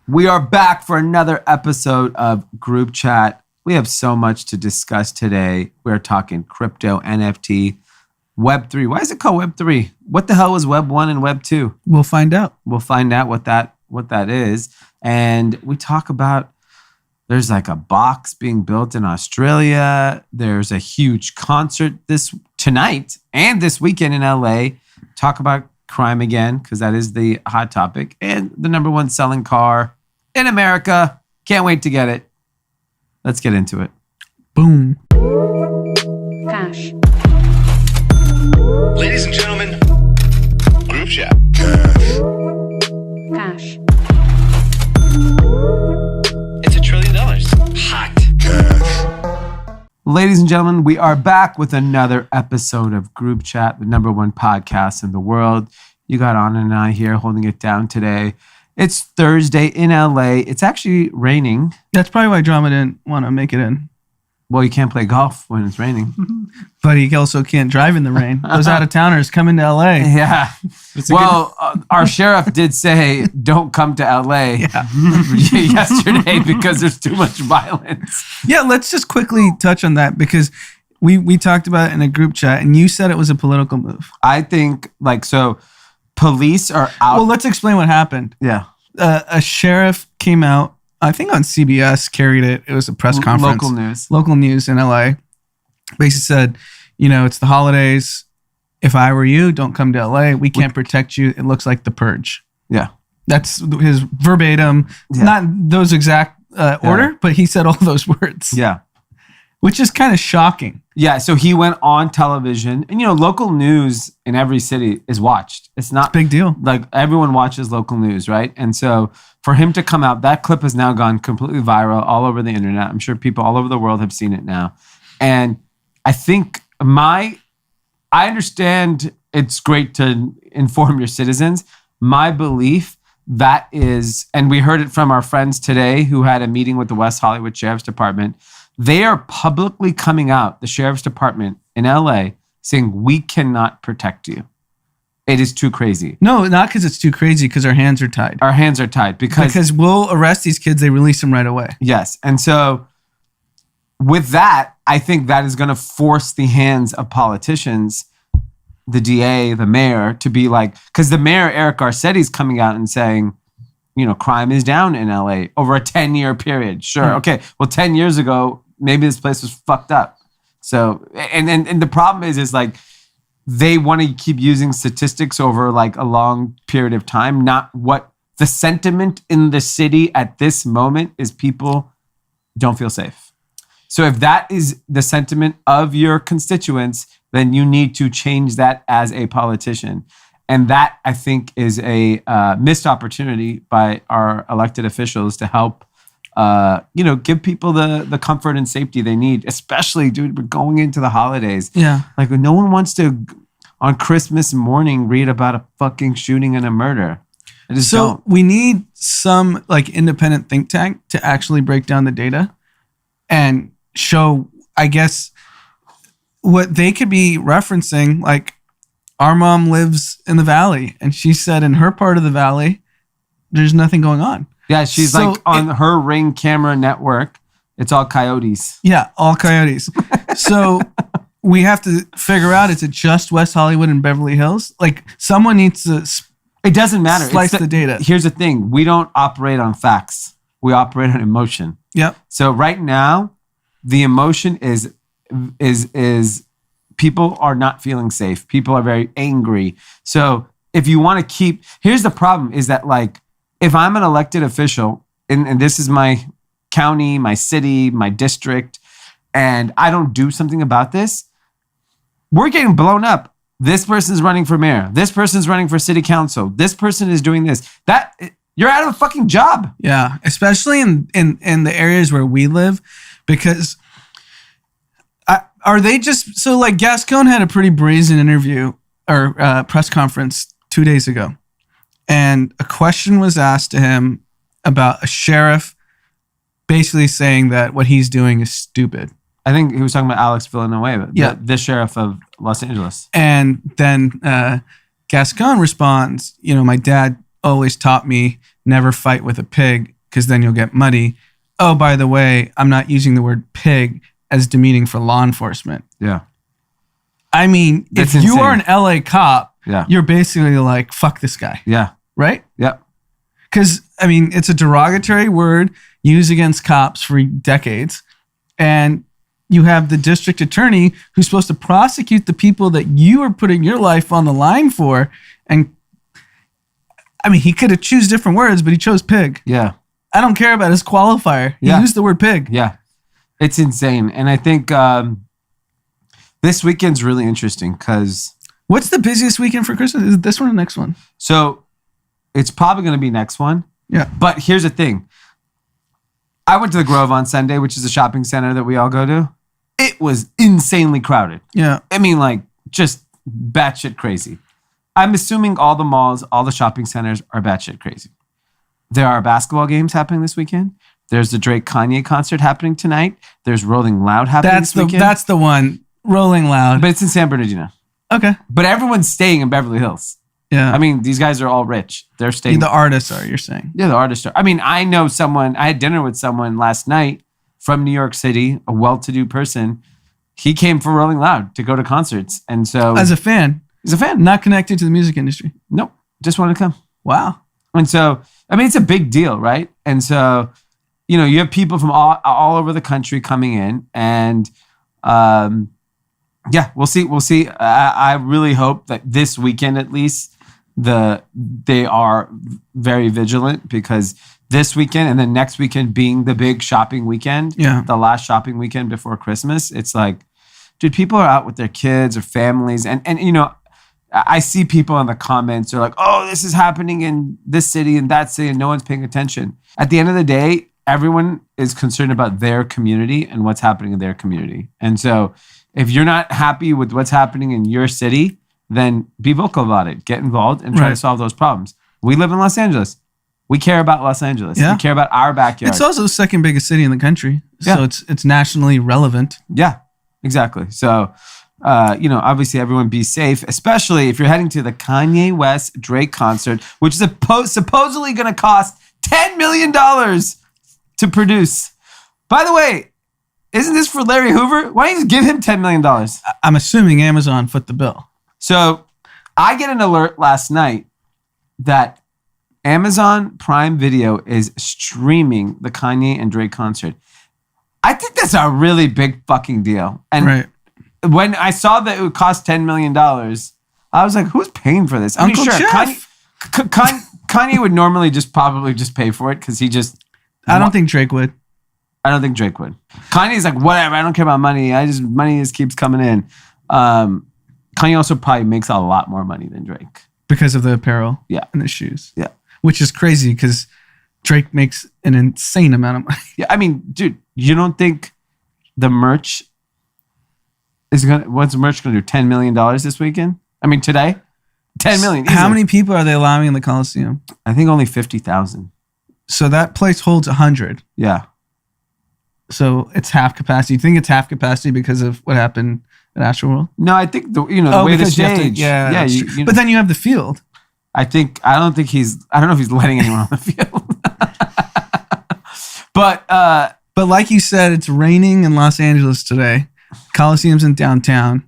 We are back for another episode of Group Chat. We have so much to discuss today. We're talking crypto, NFT, Web3. Why is it called Web3? What the hell was Web 1 and Web 2? We'll find out. We'll find out what that is. And we talk about there's like a box being built in Australia. There's a huge concert tonight and this weekend in LA. Talk about crime again, because that is the hot topic. And the number one selling car in America. Can't wait to get it. Let's get into it. Boom. Cash. Ladies and gentlemen, Group Chat. Cash. It's $1 trillion. Hot. Ladies and gentlemen, we are back with another episode of Group Chat, the number one podcast in the world. You got Anand and I here holding it down today. It's Thursday in LA. It's actually raining. That's probably why Drama didn't want to make it in. Well, you can't play golf when it's raining. But he also can't drive in the rain. Those out-of-towners come into LA. Yeah. Our sheriff did say, don't come to LA yesterday because there's too much violence. Yeah, let's just quickly touch on that because we talked about it in a group chat and you said it was a political move. I think, police are out. Well, let's explain what happened. Yeah. A sheriff came out, I think on CBS, carried it. It was a press conference. Local news in LA. Basically said, it's the holidays. If I were you, don't come to LA. We can't protect you. It looks like the purge. Yeah. That's his verbatim, not those exact order, but he said all those words. Yeah. Which is kind of shocking. Yeah, so he went on television. And, local news in every city is watched. It's not... It's a big deal. Like, everyone watches local news, right? And so for him to come out, that clip has now gone completely viral all over the internet. I'm sure people all over the world have seen it now. And I think I understand it's great to inform your citizens. My belief that is, and we heard it from our friends today who had a meeting with the West Hollywood Sheriff's Department. They are publicly coming out, the Sheriff's Department in LA, saying, we cannot protect you. It is too crazy. No, not because it's too crazy, because our hands are tied. Our hands are tied. Because we'll arrest these kids, they release them right away. Yes. And so with that, I think that is going to force the hands of politicians, the DA, the mayor, to be like, because the mayor, Eric Garcetti, is coming out and saying, crime is down in LA over a 10-year period. Sure. Okay. Well, 10 years ago, maybe this place was fucked up. So, and the problem is they want to keep using statistics over a long period of time, not what the sentiment in the city at this moment is. People don't feel safe. So if that is the sentiment of your constituents, then you need to change that as a politician. And that, I think, is a missed opportunity by our elected officials to help, give people the comfort and safety they need, especially, dude, we're going into the holidays. Yeah. No one wants to, on Christmas morning, read about a fucking shooting and a murder. So we need some independent think tank to actually break down the data and show, I guess, what they could be referencing. Our mom lives in the valley, and she said in her part of the valley, there's nothing going on. Yeah, she's on her Ring camera network. It's all coyotes. Yeah, all coyotes. So we have to figure out, is it just West Hollywood and Beverly Hills? Someone needs to... It doesn't matter. Slice the data. Here's the thing. We don't operate on facts. We operate on emotion. Yep. So right now, the emotion is people are not feeling safe. People are very angry. So if you want to keep... Here's the problem is that if I'm an elected official, and this is my county, my city, my district, and I don't do something about this, we're getting blown up. This person's running for mayor. This person's running for city council. This person is doing this. You're out of a fucking job. Yeah, especially in the areas where we live, because are they just... So Gascon had a pretty brazen interview or press conference 2 days ago. And a question was asked to him about a sheriff basically saying that what he's doing is stupid. I think he was talking about Alex Villanueva, the sheriff of Los Angeles. And then Gascon responds, my dad always taught me never fight with a pig. because then you'll get muddy. Oh, by the way, I'm not using the word pig as demeaning for law enforcement. Yeah. I mean, That's if you insane. are an LA cop, Yeah. you're basically like, fuck this guy, Yeah. right? Yeah. Because, I mean, it's a derogatory word used against cops for decades. And you have the district attorney who's supposed to prosecute the people that you are putting your life on the line for. And, I mean, he could have choose different words, but he chose pig. Yeah. I don't care about his qualifier. He Yeah. used the word pig. Yeah. It's insane. And I think this weekend's really interesting because... What's the busiest weekend for Christmas? Is it this one or next one? So it's probably going to be next one. Yeah. But here's the thing. I went to the Grove on Sunday, which is a shopping center that we all go to. It was insanely crowded. Yeah. I mean, like, just batshit crazy. I'm assuming all the malls, all the shopping centers are batshit crazy. There are basketball games happening this weekend. There's the Drake Kanye concert happening tonight. There's Rolling Loud happening this weekend. That's the one. Rolling Loud. But it's in San Bernardino. Okay. But everyone's staying in Beverly Hills. Yeah. I mean, these guys are all rich. They're staying. The artists are, you're saying. Yeah, the artists are. I mean, I know someone, I had dinner with someone last night from New York City, a well-to-do person. He came for Rolling Loud to go to concerts. And so... As a fan. He's a fan. Not connected to the music industry. Nope. Just wanted to come. Wow. And so, I mean, it's a big deal, right? And so, you know, you have people from all over the country coming in. And yeah, we'll see. We'll see. I really hope that this weekend, at least, they are very vigilant, because this weekend and then next weekend being the big shopping weekend, the last shopping weekend before Christmas, it's like, dude, people are out with their kids or families. And you know, I see people in the comments are like, oh, this is happening in this city and that city and no one's paying attention. At the end of the day, everyone is concerned about their community and what's happening in their community. And so if you're not happy with what's happening in your city, then be vocal about it. Get involved and try to solve those problems. We live in Los Angeles. We care about Los Angeles. We care about our backyard. It's also the second biggest city in the country. So it's nationally relevant. Yeah, exactly. So, you know, obviously everyone be safe, especially if you're heading to the Kanye West Drake concert, which is supposedly going to cost $10 million to produce. By the way, isn't this for Larry Hoover? Why don't you just give him $10 million? I'm assuming Amazon foot the bill. So I get an alert last night that Amazon Prime Video is streaming the Kanye and Drake concert. I think that's a really big fucking deal. And when I saw that it would cost $10 million, I was like, who's paying for this? I mean, Uncle sure, Jeff. Kanye would normally probably pay for it because he just... I don't think Drake would. I don't think Drake would. Kanye's like, whatever, I don't care about money. Money just keeps coming in. Kanye also probably makes a lot more money than Drake. Because of the apparel and the shoes. Yeah. Which is crazy because Drake makes an insane amount of money. Yeah, I mean, dude, you don't think the merch what's the merch gonna do? $10 million this weekend? I mean, today? 10 million. Easily. How many people are they allowing in the Coliseum? I think only 50,000. So that place holds 100. Yeah. So it's half capacity. You think it's half capacity because of what happened at Astroworld? No, I think the way the stage. But then you have the field. I don't know if he's letting anyone on the field. But like you said, it's raining in Los Angeles today. Coliseum's in downtown.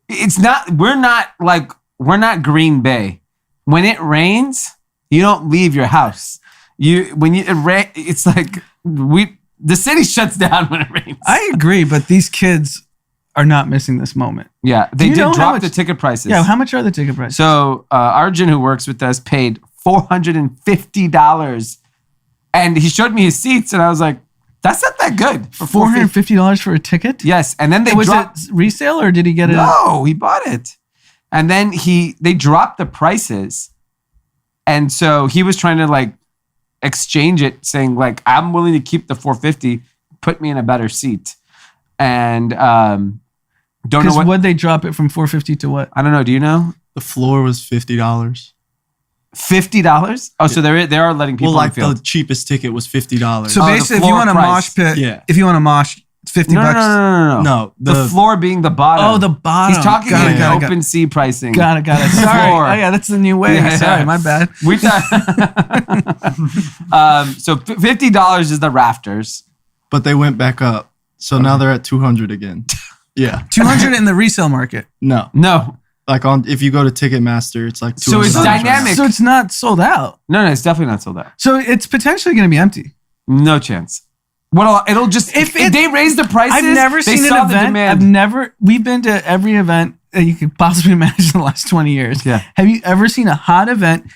We're not Green Bay. When it rains, you don't leave your house. It's like the city shuts down when it rains. I agree, but these kids are not missing this moment. Yeah, they did drop the ticket prices. Yeah, how much are the ticket prices? So Arjun, who works with us, paid $450, and he showed me his seats, and I was like, "That's not that good for $450 for a ticket." Yes, and then was it resale or did he get it? No, he bought it, and then they dropped the prices, and so he was trying to exchange it, saying I'm willing to keep the $450, put me in a better seat, and don't know what they drop it from $450 to what? I don't know. Do you know? The floor was $50. $50? Oh, so they are letting people on the field. The cheapest ticket was $50. So basically, if you want a mosh pit, if you want a mosh, It's 50 No, no, bucks. no, no, no, no. No, The floor being the bottom. Oh, the bottom. He's talking Got it, in got it, open sea pricing. Got it. Sorry. Floor. Oh, yeah, that's the new way. Yeah, Sorry, yeah. my bad. We thought. So $50 is the rafters. but they went back up. So now they're at 200 again. Yeah. 200 in the resale market. No. No, Like if you go to Ticketmaster, it's like 200. So it's dynamic. So it's not sold out. no, it's definitely not sold out. So it's potentially going to be empty. No chance. What? It'll just if they raise the prices. I've never they seen saw an the event. demand. We've been to every event that you could possibly imagine in the last 20 years. Yeah. Have you ever seen a hot event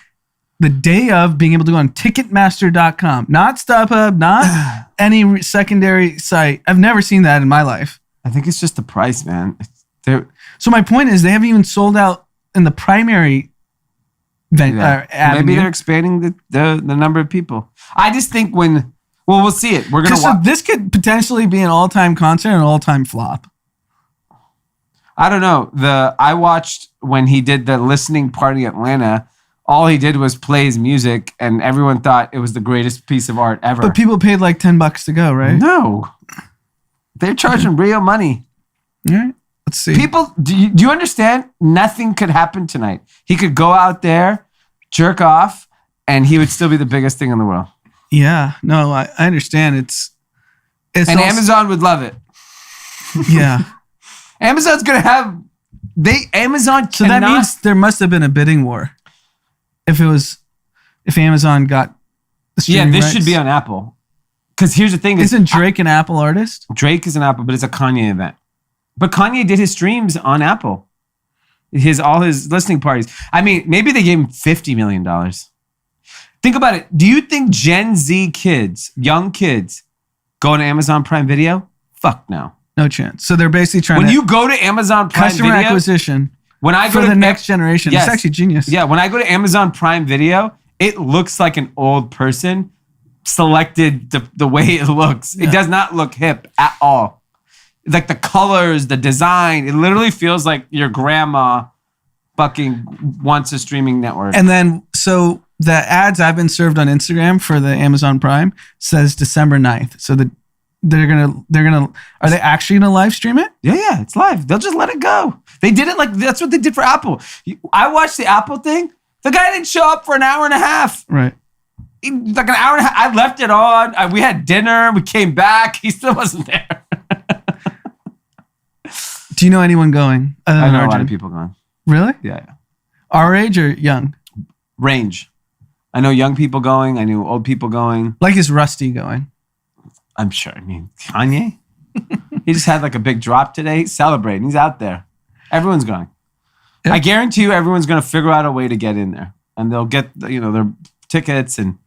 the day of being able to go on Ticketmaster.com? Not StubHub, not any secondary site. I've never seen that in my life. I think it's just the price, man. They're, So my point is they haven't even sold out in the primary event, avenue. maybe they're expanding the number of people. I just think we'll see it. We're gonna So watch. this could potentially be an all-time concert and an all-time flop. I don't know. I watched when he did the listening party in Atlanta. All he did was play his music, and everyone thought it was the greatest piece of art ever. But people paid like $10 to go, right? No, they're charging real money. All right. Let's see. People, do you understand? Nothing could happen tonight. He could go out there, jerk off, and he would still be the biggest thing in the world. Yeah. No, I understand. It's And also- Amazon would love it. Yeah. Amazon's gonna have Amazon. So that means there must have been a bidding war. If Amazon got the streaming this rights. should be on Apple. Because here's the thing: Isn't Drake an Apple artist? Drake is an Apple, but it's a Kanye event. But Kanye did his streams on Apple. All his listening parties. I mean, maybe they gave him $50 million. Think about it. Do you think Gen Z kids, young kids, go to Amazon Prime Video? Fuck no. No chance. So they're basically trying When to you go to Amazon Prime customer Video, acquisition when I go for to the next generation. Yes. It's actually genius. Yeah, when I go to Amazon Prime Video, it looks like an old person selected the way it looks. It does not look hip at all. Like the colors, the design, it literally feels like your grandma fucking wants a streaming network. And then, so the ads I've been served on Instagram for the Amazon Prime says December 9th. So they're gonna, are they actually gonna live stream it? yeah, it's live. They'll just let it go. They did it that's what they did for Apple. I watched the Apple thing. The guy didn't show up for an hour and a half. Right. Like an hour and a half. I left it on. We had dinner. We came back. He still wasn't there. Do you know anyone going? Other I than know a lot Arjun? of people going. Really? Yeah. Our age or young? Range. I know young people going. I knew old people going. Like is Rusty going? I'm sure. I mean, Kanye? He just had like a big drop today. He's celebrating. He's out there. Everyone's going. Yeah. I guarantee you everyone's going to figure out a way to get in there. And they'll get, their tickets and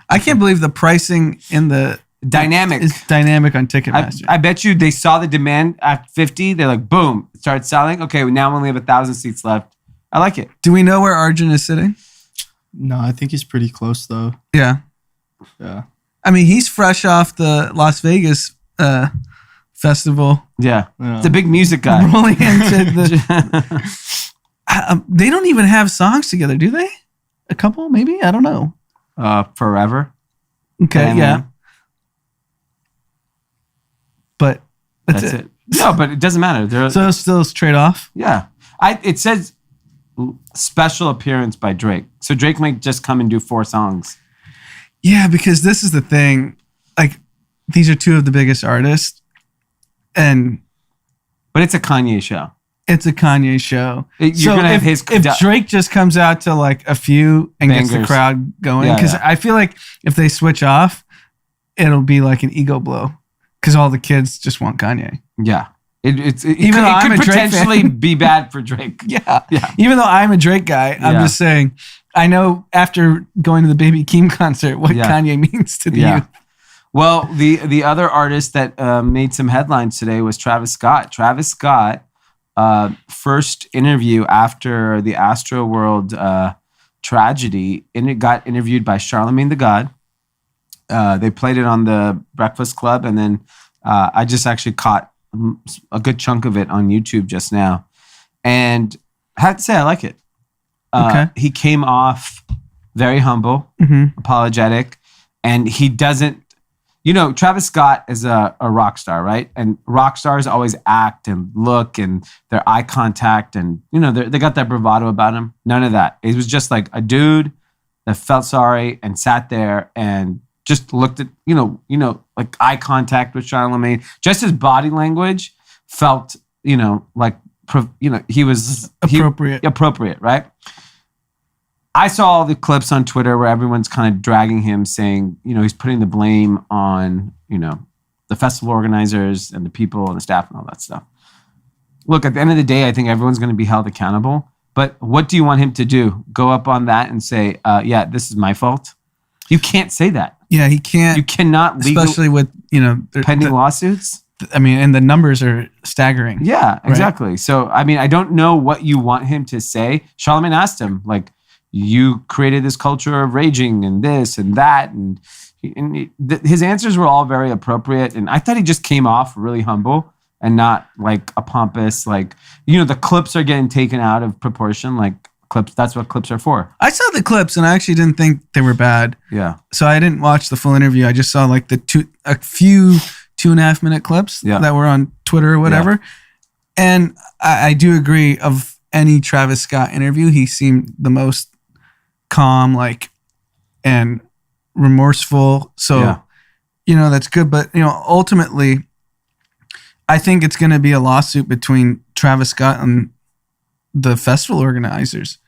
I can't believe the pricing in the dynamic. is dynamic on Ticketmaster. I bet you they saw the demand at 50. They're like, boom, it started selling. Okay, now we only have 1,000 seats left. I like it. Do we know where Arjun is sitting? No, I think he's pretty close though. Yeah. Yeah. I mean, he's fresh off the Las Vegas festival. Yeah. Yeah. It's a big music guy. Rolling into the. They don't even have songs together, do they? A couple, maybe? I don't know. Forever. Okay, And, yeah. But that's it. No, but it doesn't matter. They're, So still straight off. yeah. It says special appearance by Drake. So Drake might just come and do 4 songs. Yeah, because this is the thing. Like, these are two of the biggest artists, and But it's a Kanye show. it's a Kanye show. You're gonna have his- if Drake just comes out to like a few and gets the Bangers. crowd going, Yeah, because yeah. I feel like if they switch off, it'll be like an ego blow because all the kids just want Kanye. Yeah. It Even though I'm could a Drake potentially fan. be bad for Drake. Yeah. Yeah. Even though I'm a Drake guy, I'm Yeah. just saying, I know after going to the Baby Keem concert what Yeah. Kanye means to the Yeah. youth. Well, the other artist that made some headlines today was Travis Scott. Travis Scott, first interview after the Astroworld tragedy, and it got interviewed by Charlemagne the God. They played it on the Breakfast Club, and then I just actually caught a good chunk of it on YouTube just now. And I have to say, I like it. Okay. He came off very humble, Mhm. apologetic, and he doesn't. Travis Scott is a rock star, right? And rock stars always act and look and their eye contact and, they got that bravado about them. None of that. It was just like a dude that felt sorry and sat there and just looked at, like eye contact with Charlamagne. Just his body language felt, like, he was appropriate, right? I saw all the clips on Twitter where everyone's kind of dragging him, saying, he's putting the blame on, the festival organizers and the people and the staff and all that stuff. Look, at the end of the day, I think everyone's going to be held accountable. But what do you want him to do? Go up on that and say, yeah, this is my fault? You can't say that. Yeah, he can't. You cannot legally, especially with, pending lawsuits. I mean, and the numbers are staggering. Yeah, exactly. Right? So, I mean, I don't know what you want him to say. Charlamagne asked him, like, you created this culture of raging and this and that. And his answers were all very appropriate. And I thought he just came off really humble and not like a pompous, like, the clips are getting taken out of proportion. Like clips, that's what clips are for. I saw the clips and I actually didn't think they were bad. Yeah. So I didn't watch the full interview. I just saw like a few 2.5 minute clips that were on Twitter or whatever. Yeah. And I do agree, of any Travis Scott interview, he seemed the most calm, like, and remorseful. So, that's good. But, ultimately, I think it's going to be a lawsuit between Travis Scott and the festival organizers.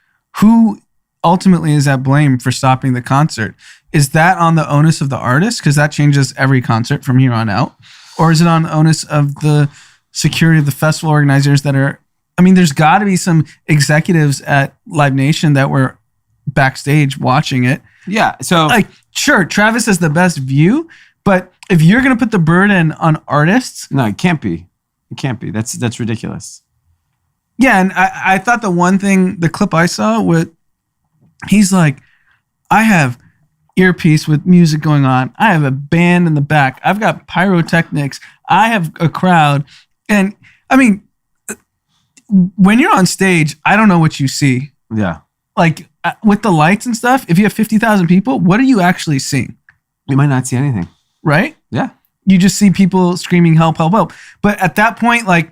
Who ultimately is at blame for stopping the concert? Is that on the onus of the artist? Because that changes every concert from here on out. Or is it on the onus of the security of the festival organizers that are, there's got to be some executives at Live Nation that were backstage watching it. Yeah. So, like, sure, Travis has the best view, but if you're going to put the burden on artists. No, it can't be. It can't be. That's ridiculous. Yeah. And I thought the clip I saw with, he's like, I have earpiece with music going on. I have a band in the back. I've got pyrotechnics. I have a crowd. And when you're on stage, I don't know what you see. Yeah. Like with the lights and stuff, if you have 50,000 people, what are you actually seeing? You might not see anything. Right? Yeah. You just see people screaming, help, help, help. But at that point, like,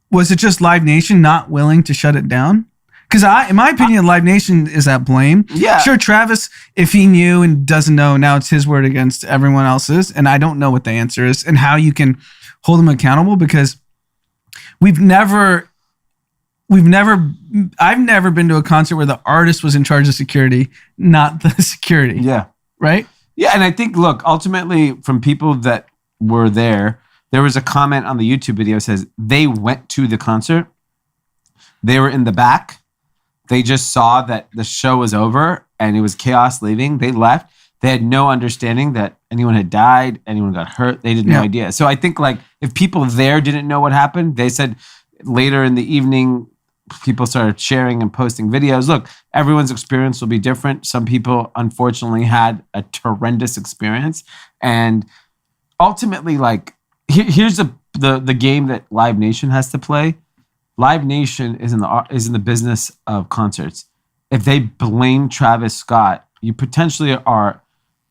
was it just Live Nation not willing to shut it down? Because in my opinion, Live Nation is at blame. Yeah. Sure, Travis, if he knew and doesn't know, now it's his word against everyone else's. And I don't know what the answer is and how you can hold him accountable, because I've never been to a concert where the artist was in charge of security, not the security. Yeah. Right? Yeah. And I think, look, ultimately from people that were there was a comment on the YouTube video that says they went to the concert. They were in the back. They just saw that the show was over and it was chaos leaving. They left. They had no understanding that anyone had died, anyone got hurt. They had no idea. So I think, like, if people there didn't know what happened, they said later in the evening, people started sharing and posting videos. Look, everyone's experience will be different. Some people, unfortunately, had a horrendous experience. And ultimately, like, here's the game that Live Nation has to play. Live Nation is in the business of concerts. If they blame Travis Scott, you potentially are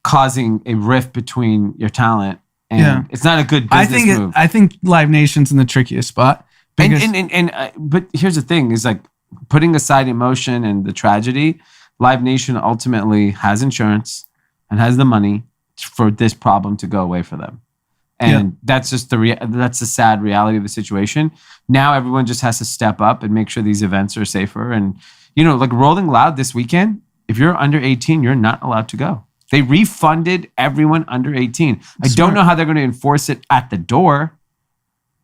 causing a rift between your talent, and it's not a good business move. I think Live Nation's in the trickiest spot. But here's the thing: is like, putting aside emotion and the tragedy, Live Nation ultimately has insurance and has the money for this problem to go away for them. And that's just that's the sad reality of the situation. Now everyone just has to step up and make sure these events are safer. And, like Rolling Loud this weekend, if you're under 18, you're not allowed to go. They refunded everyone under 18. I don't know how they're going to enforce it at the door,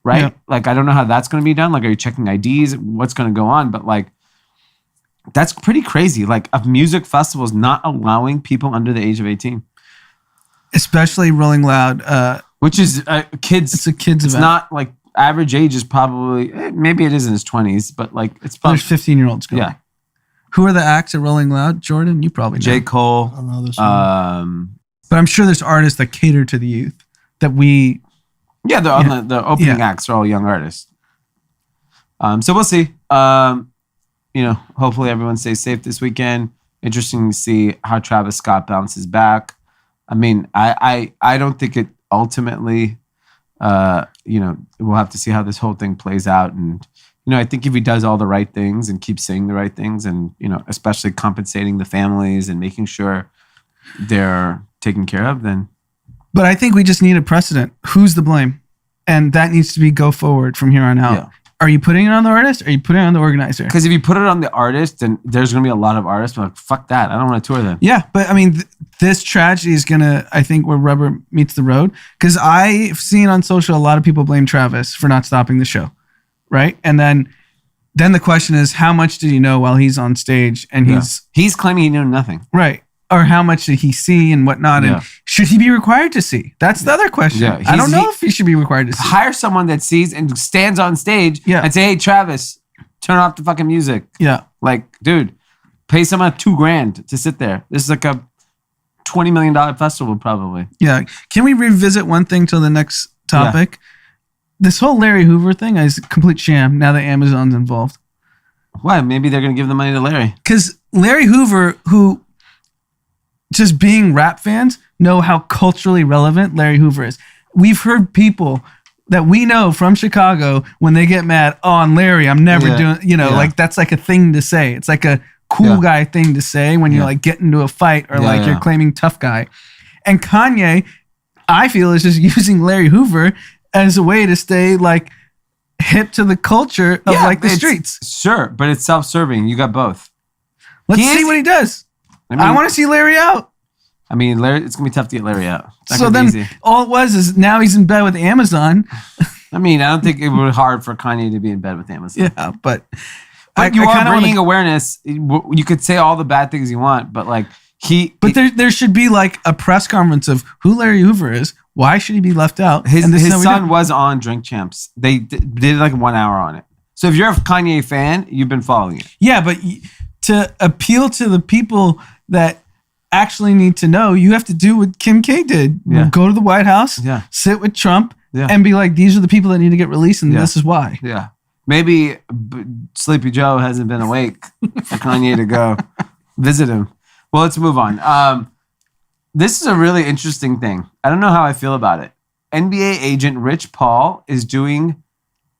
right? Yeah. Like, I don't know how that's going to be done. Like, are you checking IDs? What's going to go on? But, like, that's pretty crazy. Like, a music festival is not allowing people under the age of 18. Especially Rolling Loud. Which is kids. It's a kids event. It's not like average age is probably, maybe it is in his 20s, but like it's probably. There's 15-year-olds going. Yeah. Who are the acts at Rolling Loud? Jordan, you probably know. J. Cole. I don't know this one. But I'm sure there's artists that cater to the youth that we. Yeah, the opening acts are all young artists. So we'll see. Hopefully everyone stays safe this weekend. Interesting to see how Travis Scott bounces back. I mean, I don't think it ultimately, we'll have to see how this whole thing plays out. And, I think if he does all the right things and keeps saying the right things and, especially compensating the families and making sure they're taken care of, then. But I think we just need a precedent. Who's the blame? And that needs to be go forward from here on out. Yeah. Are you putting it on the artist? Or are you putting it on the organizer? Because if you put it on the artist, then there's going to be a lot of artists who are like, fuck that. I don't want to tour them. Yeah, but I mean, this tragedy is going to, I think, where rubber meets the road. Because I've seen on social a lot of people blame Travis for not stopping the show. Right? And then the question is, how much did he know while he's on stage? And he's claiming he knew nothing. Right. Or how much did he see and whatnot? And should he be required to see? That's the other question. Yeah, I don't know if he should be required to see. Hire someone that sees and stands on stage and say, hey, Travis, turn off the fucking music. Yeah. Like, dude, pay someone $2,000 to sit there. This is like a $20 million festival probably. Yeah. Can we revisit one thing till the next topic? Yeah. This whole Larry Hoover thing is a complete sham now that Amazon's involved. Why? Maybe they're going to give the money to Larry. Because Larry Hoover, who... just being rap fans know how culturally relevant Larry Hoover is. We've heard people that we know from Chicago when they get mad on Larry, I'm never doing, like that's like a thing to say. It's like a cool guy thing to say when you like get into a fight or like you're claiming tough guy. And Kanye, I feel, is just using Larry Hoover as a way to stay like hip to the culture of like the streets. Sure, but it's self-serving. You got both. Let's see what he does. I want to see Larry out. I mean, Larry, it's going to be tough to get Larry out. So then all it was is now he's in bed with Amazon. I mean, I don't think it would be hard for Kanye to be in bed with Amazon. Yeah, but you are bringing awareness. You could say all the bad things you want, but like there should be like a press conference of who Larry Hoover is. Why should he be left out? His son was on Drink Champs. They did like 1 hour on it. So if you're a Kanye fan, you've been following it. Yeah, but to appeal to the people that actually need to know, you have to do what Kim K did. Yeah. Go to the White House, sit with Trump, and be like, these are the people that need to get released, and this is why. Yeah. Maybe Sleepy Joe hasn't been awake for Kanye to go visit him. Well, let's move on. This is a really interesting thing. I don't know how I feel about it. NBA agent Rich Paul is doing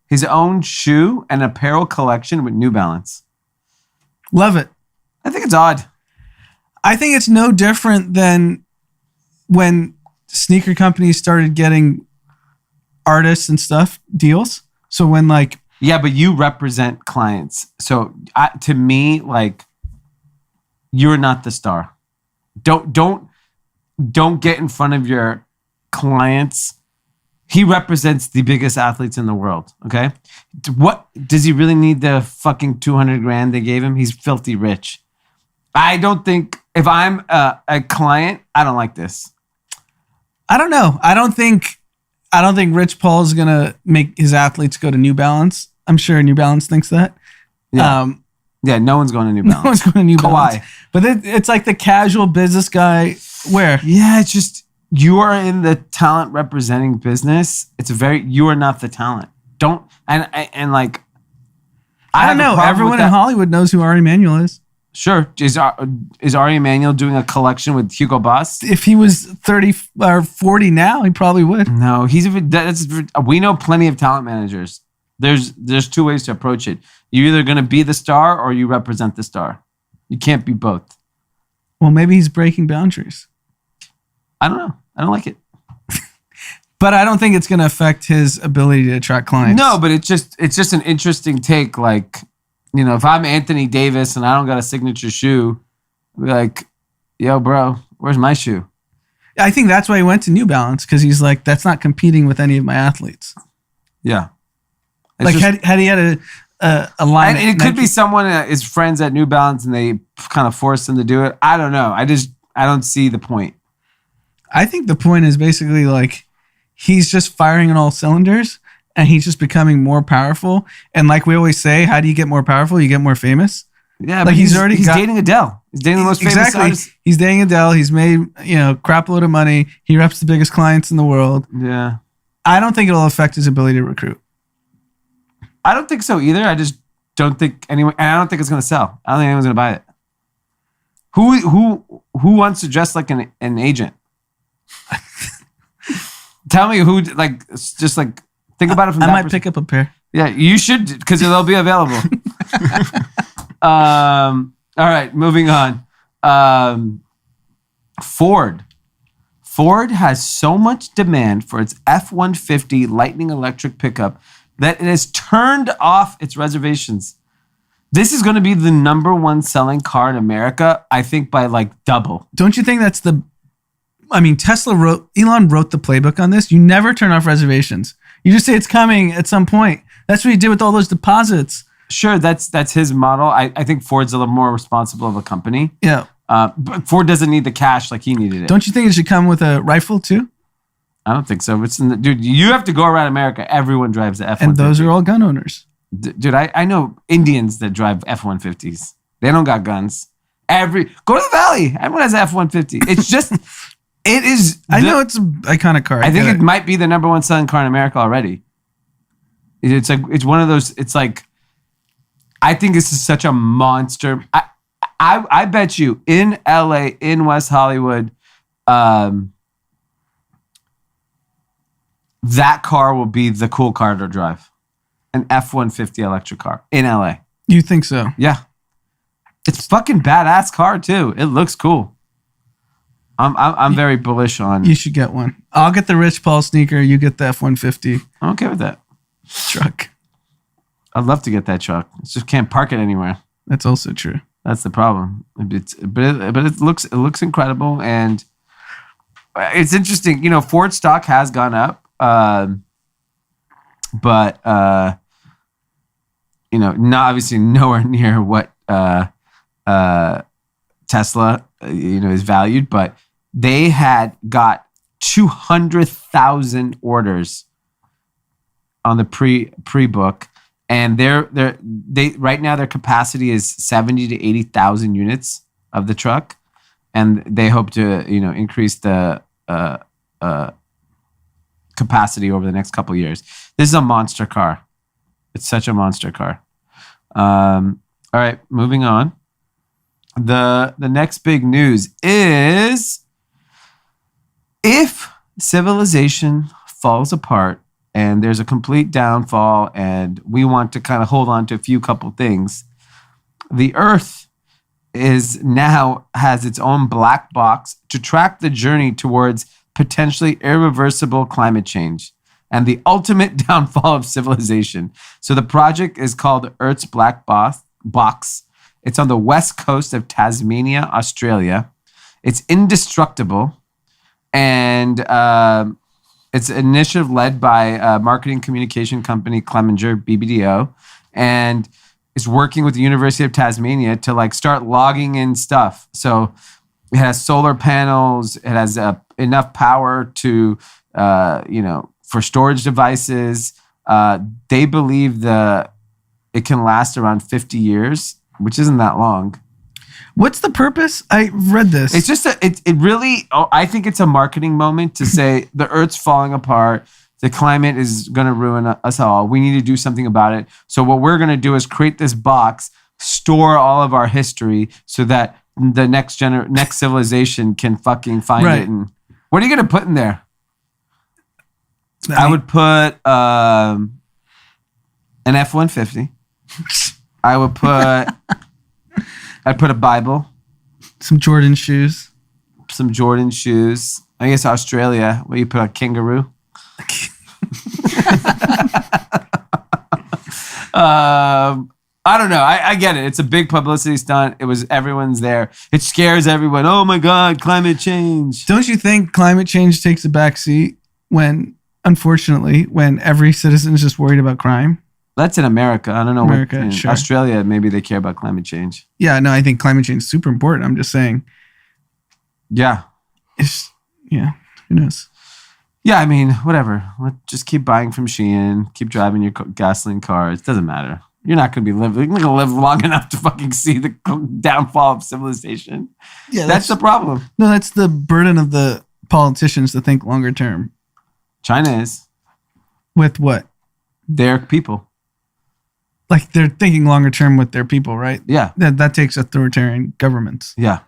his own shoe and apparel collection with New Balance. Love it. I think it's odd. I think it's no different than when sneaker companies started getting artists and stuff deals. So when like... Yeah, but you represent clients. So to me, like, you're not the star. Don't get in front of your clients. He represents the biggest athletes in the world, okay? What does he really need the fucking $200,000 they gave him? He's filthy rich. I don't think, if I'm a client, I don't like this. I don't know. I don't think Rich Paul is going to make his athletes go to New Balance. I'm sure New Balance thinks that. Yeah. No one's going to New Balance. No one's going to New Balance. But it's like the casual business guy wear. Yeah, it's just, you are in the talent representing business. You are not the talent. I don't know. Everyone in Hollywood knows who Ari Emanuel is. Sure. Is Ari Emanuel doing a collection with Hugo Boss? If he was 30 or 40 now, he probably would. No, we know plenty of talent managers. There's two ways to approach it. You're either going to be the star or you represent the star. You can't be both. Well, maybe he's breaking boundaries. I don't know. I don't like it. But I don't think it's going to affect his ability to attract clients. No, but it's just an interesting take. Like, if I'm Anthony Davis and I don't got a signature shoe, I'll be like, yo, bro, where's my shoe? I think that's why he went to New Balance, because he's like, that's not competing with any of my athletes. Yeah. Had he had a line. And it could be someone that is friends at New Balance and they kind of force him to do it. I don't know. I don't see the point. I think the point is basically like he's just firing on all cylinders and he's just becoming more powerful. And like we always say, how do you get more powerful? You get more famous. Yeah, like he's dating Adele. He's dating the most famous artist. He's dating Adele. He's made, crap load of money. He reps the biggest clients in the world. Yeah. I don't think it'll affect his ability to recruit. I don't think so either. I just don't think anyone, and I don't think it's going to sell. I don't think anyone's going to buy it. Who wants to dress like an agent? Tell me who, like, just like, think about it from I that might perspective. pick up a pair. Yeah, you should, because they'll be available. All right, moving on. Ford has so much demand for its F-150 Lightning electric pickup that it has turned off its reservations. This is going to be the number one selling car in America, I think, by like double. Don't you think that's Elon wrote the playbook on this. You never turn off reservations. You just say it's coming at some point. That's what he did with all those deposits. Sure, that's his model. I think Ford's a little more responsible of a company. Yeah. But Ford doesn't need the cash like he needed it. Don't you think it should come with a rifle too? I don't think so. Dude, you have to go around America. Everyone drives the F-150. And those are all gun owners. Dude, I know Indians that drive F-150s. They don't got guns. Go to the Valley. Everyone has an F-150. It's just, it is. I know it's an iconic car. I think it might be the number one selling car in America already. It's like, it's one of those, it's like, I think this is such a monster. I bet you in LA, in West Hollywood, that car will be the cool car to drive. An F-150 electric car in LA. You think so? Yeah. It's fucking badass car too. It looks cool. I'm very bullish on. You should get one. I'll get the Rich Paul sneaker. You get the F-150 I'm okay with that. truck. I'd love to get that truck. Just can't park it anywhere. That's also true. That's the problem. But it looks incredible, and it's interesting. You know, Ford stock has gone up, but you know, not obviously nowhere near what Tesla is valued. But they had got 200,000 orders on the pre-book. And they right now their capacity is 70 to 80,000 units of the truck, and they hope to increase the capacity over the next couple of years. This is a monster car. It's such a monster car. All right, moving on. The next big news is if civilization falls apart and there's a complete downfall, and we want to kind of hold on to a few couple things, the Earth now has its own black box to track the journey towards potentially irreversible climate change and the ultimate downfall of civilization. So the project is called Earth's Black Box. It's on the west coast of Tasmania, Australia. It's indestructible, and it's an initiative led by marketing communication company Clemenger, BBDO, and is working with the University of Tasmania to like start logging in stuff. So it has solar panels. It has enough power to, for storage devices. They believe it can last around 50 years, which isn't that long. What's the purpose? I read this. It's just it really, I think it's a marketing moment to say the Earth's falling apart. The climate is going to ruin us all. We need to do something about it. So what we're going to do is create this box, store all of our history so that the next civilization can fucking find it. And what are you going to put in there? I would put an F-150. I'd put a Bible. Some Jordan shoes. I guess Australia, where you put a kangaroo. I don't know. I get it. It's a big publicity stunt. Everyone's there. It scares everyone. Oh my God, climate change. Don't you think climate change takes a backseat unfortunately, when every citizen is just worried about crime? That's in America. I don't know. In sure. Australia, maybe they care about climate change. Yeah, no, I think climate change is super important. I'm just saying. Yeah. Who knows? Yeah, I mean, whatever. Let's just keep buying from Shein. Keep driving your gasoline cars. It doesn't matter. You're not going to live long enough to fucking see the downfall of civilization. Yeah, that's the problem. No, that's the burden of the politicians to think longer term. China is. With what? Their people. Like they're thinking longer term with their people, right? Yeah. That takes authoritarian governments. Yeah.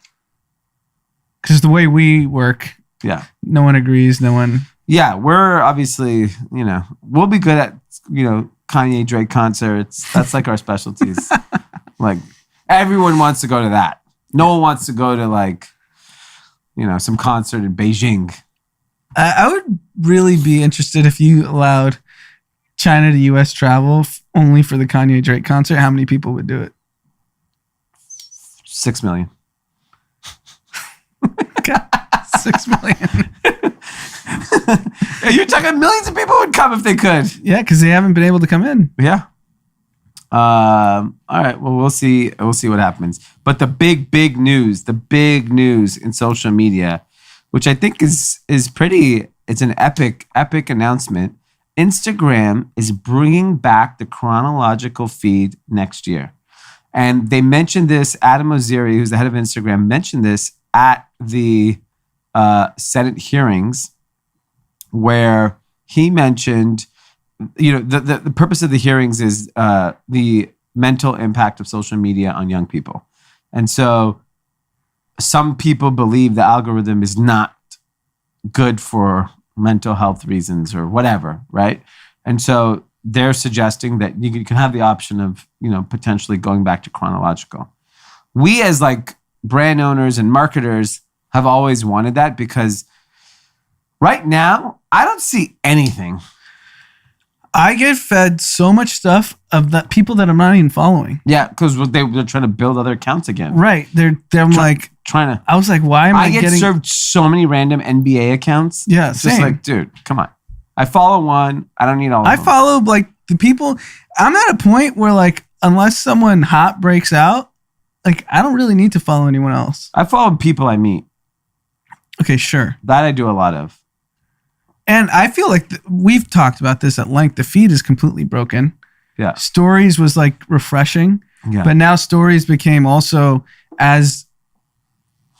Because the way we work, yeah, no one agrees. No one. Yeah, we're obviously, we'll be good at, Kanye Drake concerts. That's like our specialties. Like everyone wants to go to that. No one wants to go to like, some concert in Beijing. I would really be interested if you allowed China to US travel only for the Kanye Drake concert. How many people would do it? 6 million. 6 million. You're talking millions of people would come if they could. Yeah, because they haven't been able to come in. Yeah. All right. Well, we'll see. We'll see what happens. But the big news in social media, which I think is pretty. It's an epic announcement. Instagram is bringing back the chronological feed next year, and they mentioned this. Adam Mosseri, who's the head of Instagram, mentioned this at the Senate hearings, where he mentioned, the purpose of the hearings is the mental impact of social media on young people. And so some people believe the algorithm is not good for mental health reasons or whatever, right? And so they're suggesting that you can have the option of, potentially going back to chronological. We as like brand owners and marketers have always wanted that, because right now I don't see anything. I get fed so much stuff of the people that I'm not even following. Yeah, because they're trying to build other accounts again. Right. They're like trying to. I was like, why am I get served so many random NBA accounts. Yeah, it's just like, dude, come on. I follow one. I don't need all of them. I follow like the people. I'm at a point where like, unless someone hot breaks out, like I don't really need to follow anyone else. I follow people I meet. Okay, sure. That I do a lot of. And I feel like we've talked about this at length. The feed is completely broken. Yeah. Stories was like refreshing. Yeah. But now stories became also as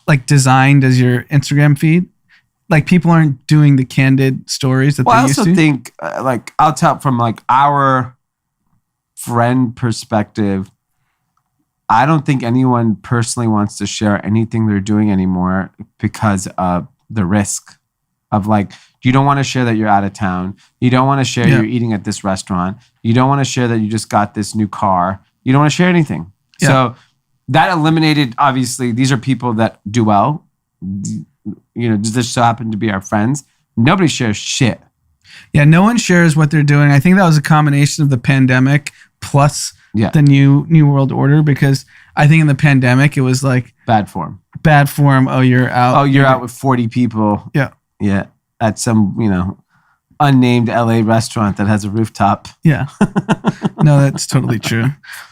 like designed as your Instagram feed. Like people aren't doing the candid stories that they used to. I also think like I'll tell from like our friend perspective, I don't think anyone personally wants to share anything they're doing anymore because of the risk of like, you don't want to share that you're out of town. You don't want to share you're eating at this restaurant. You don't want to share that you just got this new car. You don't want to share anything. Yeah. So that eliminated, obviously, these are people that do well. Just so happen to be our friends. Nobody shares shit. Yeah, no one shares what they're doing. I think that was a combination of the pandemic plus the new world order, because I think in the pandemic, it was like bad form. Oh, you're out. Oh, you're out with 40 people. Yeah. Yeah. At some, unnamed LA restaurant that has a rooftop. Yeah. No, that's totally true.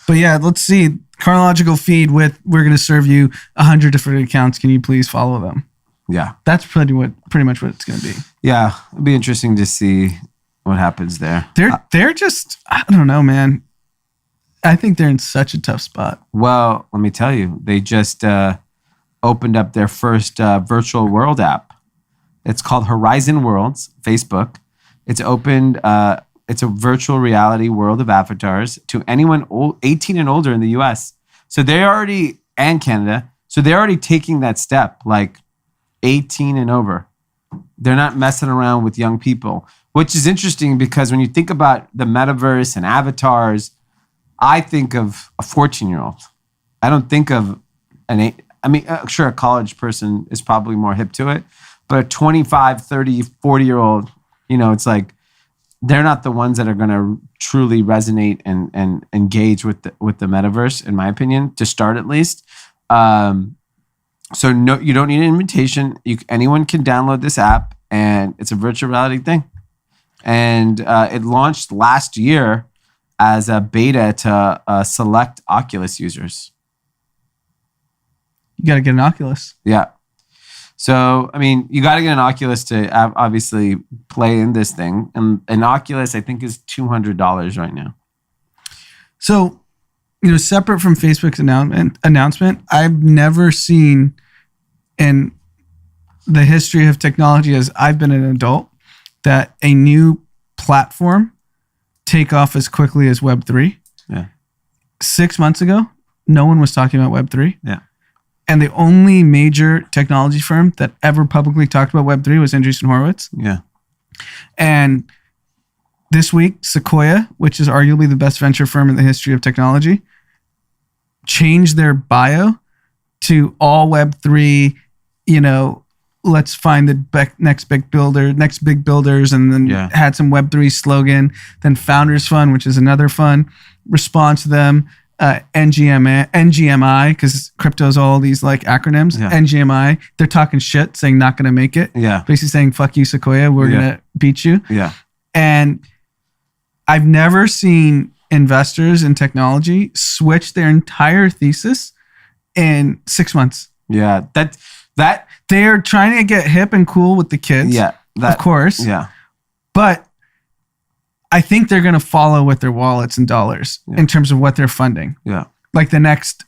But yeah, let's see. Chronological feed with, we're going to serve you 100 different accounts. Can you please follow them? Yeah. That's pretty much what it's going to be. Yeah. It'll be interesting to see what happens there. They're just, I don't know, man. I think they're in such a tough spot. Well, let me tell you, they just opened up their first virtual world app. It's called Horizon Worlds, Facebook. It's opened, it's a virtual reality world of avatars to anyone 18 and older in the US. So and Canada. So they're already taking that step, like 18 and over. They're not messing around with young people, which is interesting because when you think about the metaverse and avatars, I think of a 14-year-old. I don't think of sure, a college person is probably more hip to it, but a 25, 30, 40-year-old, it's like they're not the ones that are going to truly resonate and engage with the metaverse, in my opinion, to start at least. So no, you don't need an invitation. Anyone can download this app, and it's a virtual reality thing. And it launched last year as a beta to select Oculus users. You got to get an Oculus. Yeah. So, you got to get an Oculus to obviously play in this thing. And an Oculus, I think, is $200 right now. So, separate from Facebook's announcement, I've never seen in the history of technology as I've been an adult that a new platform take off as quickly as Web3. Yeah. 6 months ago, no one was talking about Web3. Yeah. And the only major technology firm that ever publicly talked about Web3 was Andreessen Horowitz. Yeah. And this week, Sequoia, which is arguably the best venture firm in the history of technology, changed their bio to all Web3, let's find the next big builders, and then had some Web3 slogan. Then Founders Fund, which is another fund, responds to them. NGMI, because crypto's all these like acronyms. NGMI, they're talking shit, saying not going to make it. Basically saying, fuck you, Sequoia, we're going to beat you. And I've never seen investors in technology switch their entire thesis in 6 months. That they're trying to get hip and cool with the kids. Of course. But I think they're going to follow with their wallets and dollars in terms of what they're funding. Like the next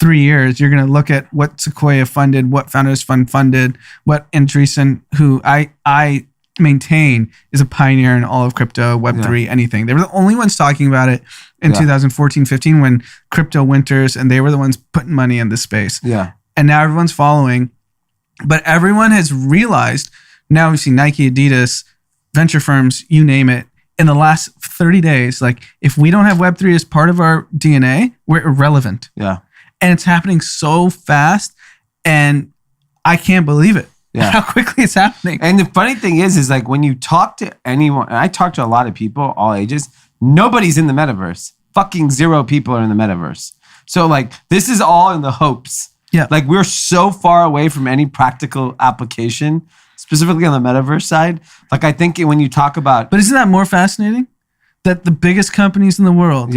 3 years, you're going to look at what Sequoia funded, what Founders Fund funded, what Andreessen, who I maintain is a pioneer in all of crypto, Web3, anything. They were the only ones talking about it in 2014-15 when crypto winters, and they were the ones putting money in the space. And now everyone's following. But everyone has realized, now we see Nike, Adidas, venture firms, you name it, in the last 30 days, like if we don't have Web3 as part of our DNA, we're irrelevant. And it's happening so fast, and I can't believe it. How quickly it's happening. And the funny thing is like when you talk to anyone, and I talk to a lot of people, all ages, nobody's in the metaverse. Fucking 0 people are in the metaverse. So like this is all in the hopes. Like we're so far away from any practical application, specifically on the metaverse side. Like I think when you talk about... But isn't that more fascinating? That the biggest companies in the world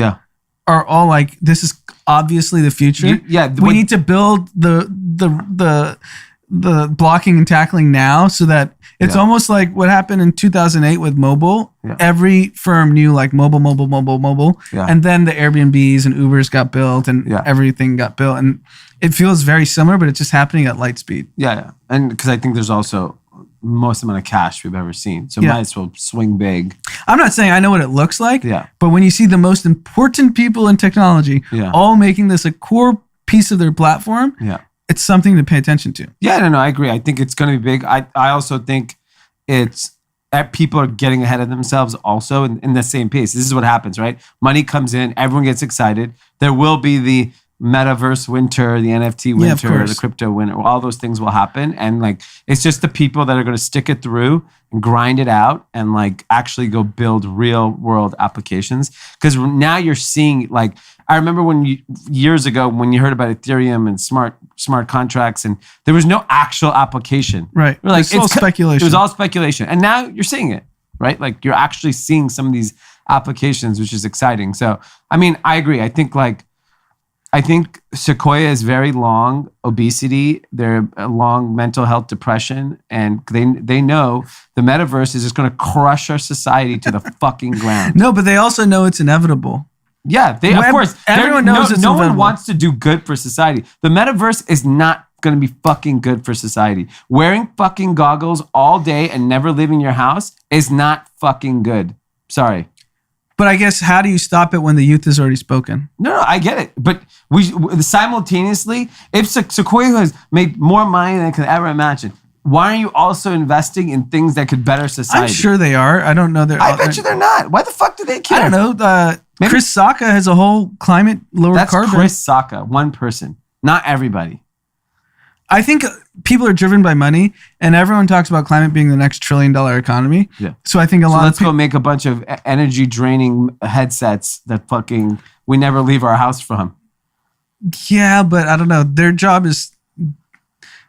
are all like, this is obviously the future. We need to build the blocking and tackling now so that it's almost like what happened in 2008 with mobile. Every firm knew like mobile. And then the Airbnbs and Ubers got built and everything got built. And it feels very similar, but it's just happening at light speed. And because I think there's also most amount of cash we've ever seen. So might as well swing big. I'm not saying I know what it looks like, but when you see the most important people in technology all making this a core piece of their platform, it's something to pay attention to. No, I agree. I think it's going to be big. I also think it's that people are getting ahead of themselves also in the same pace. This is what happens, right? Money comes in, everyone gets excited. There will be the metaverse winter, the NFT winter, the crypto winter, all those things will happen. And like, it's just the people that are going to stick it through and grind it out and like actually go build real world applications. Because now you're seeing like, I remember years ago when you heard about Ethereum and smart contracts and there was no actual application. Right. Like, it's all speculation. It was all speculation. And now you're seeing it, right? Like you're actually seeing some of these applications, which is exciting. So, I mean, I agree. I think Sequoia is very long obesity. They're long mental health depression, and they know the metaverse is just going to crush our society to the fucking ground. No, but they also know it's inevitable. Of course. Everyone knows it's no inevitable. one wants to do good for society. The metaverse is not going to be fucking good for society. Wearing fucking goggles all day and never leaving your house is not fucking good. Sorry. But I guess how do you stop it when the youth has already spoken? No, I get it. But we simultaneously, if Sequoia has made more money than I could ever imagine, why aren't you also investing in things that could better society? I'm sure they are. I don't know. I bet you they're not. Why the fuck do they care? I don't know. Chris Sacca has a whole climate lower carbon. That's Chris Sacca, one person, not everybody. I think people are driven by money, and everyone talks about climate being the next $1 trillion economy. So I think let's go make a bunch of energy draining headsets that fucking we never leave our house from. Yeah, but I don't know. Their job is,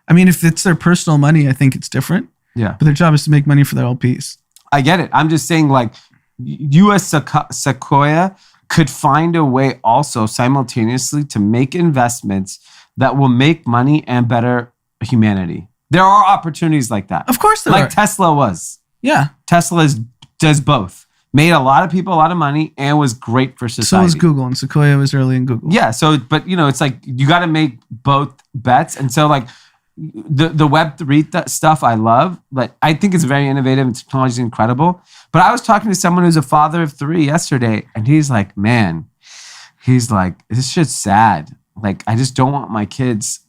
I mean, if it's their personal money, I think it's different. But their job is to make money for their LPs. I get it. I'm just saying, like, U.S. Sequoia could find a way also simultaneously to make investments that will make money and better humanity. There are opportunities like that. Of course there are. Like Tesla was. Tesla does both. Made a lot of people a lot of money and was great for society. So was Google, and Sequoia was early in Google. But it's like you got to make both bets. And so like the Web3 stuff I love. Like I think it's very innovative and technology is incredible. But I was talking to someone who's a father of 3 yesterday, and he's like, this shit's sad. Like, I just don't want my kids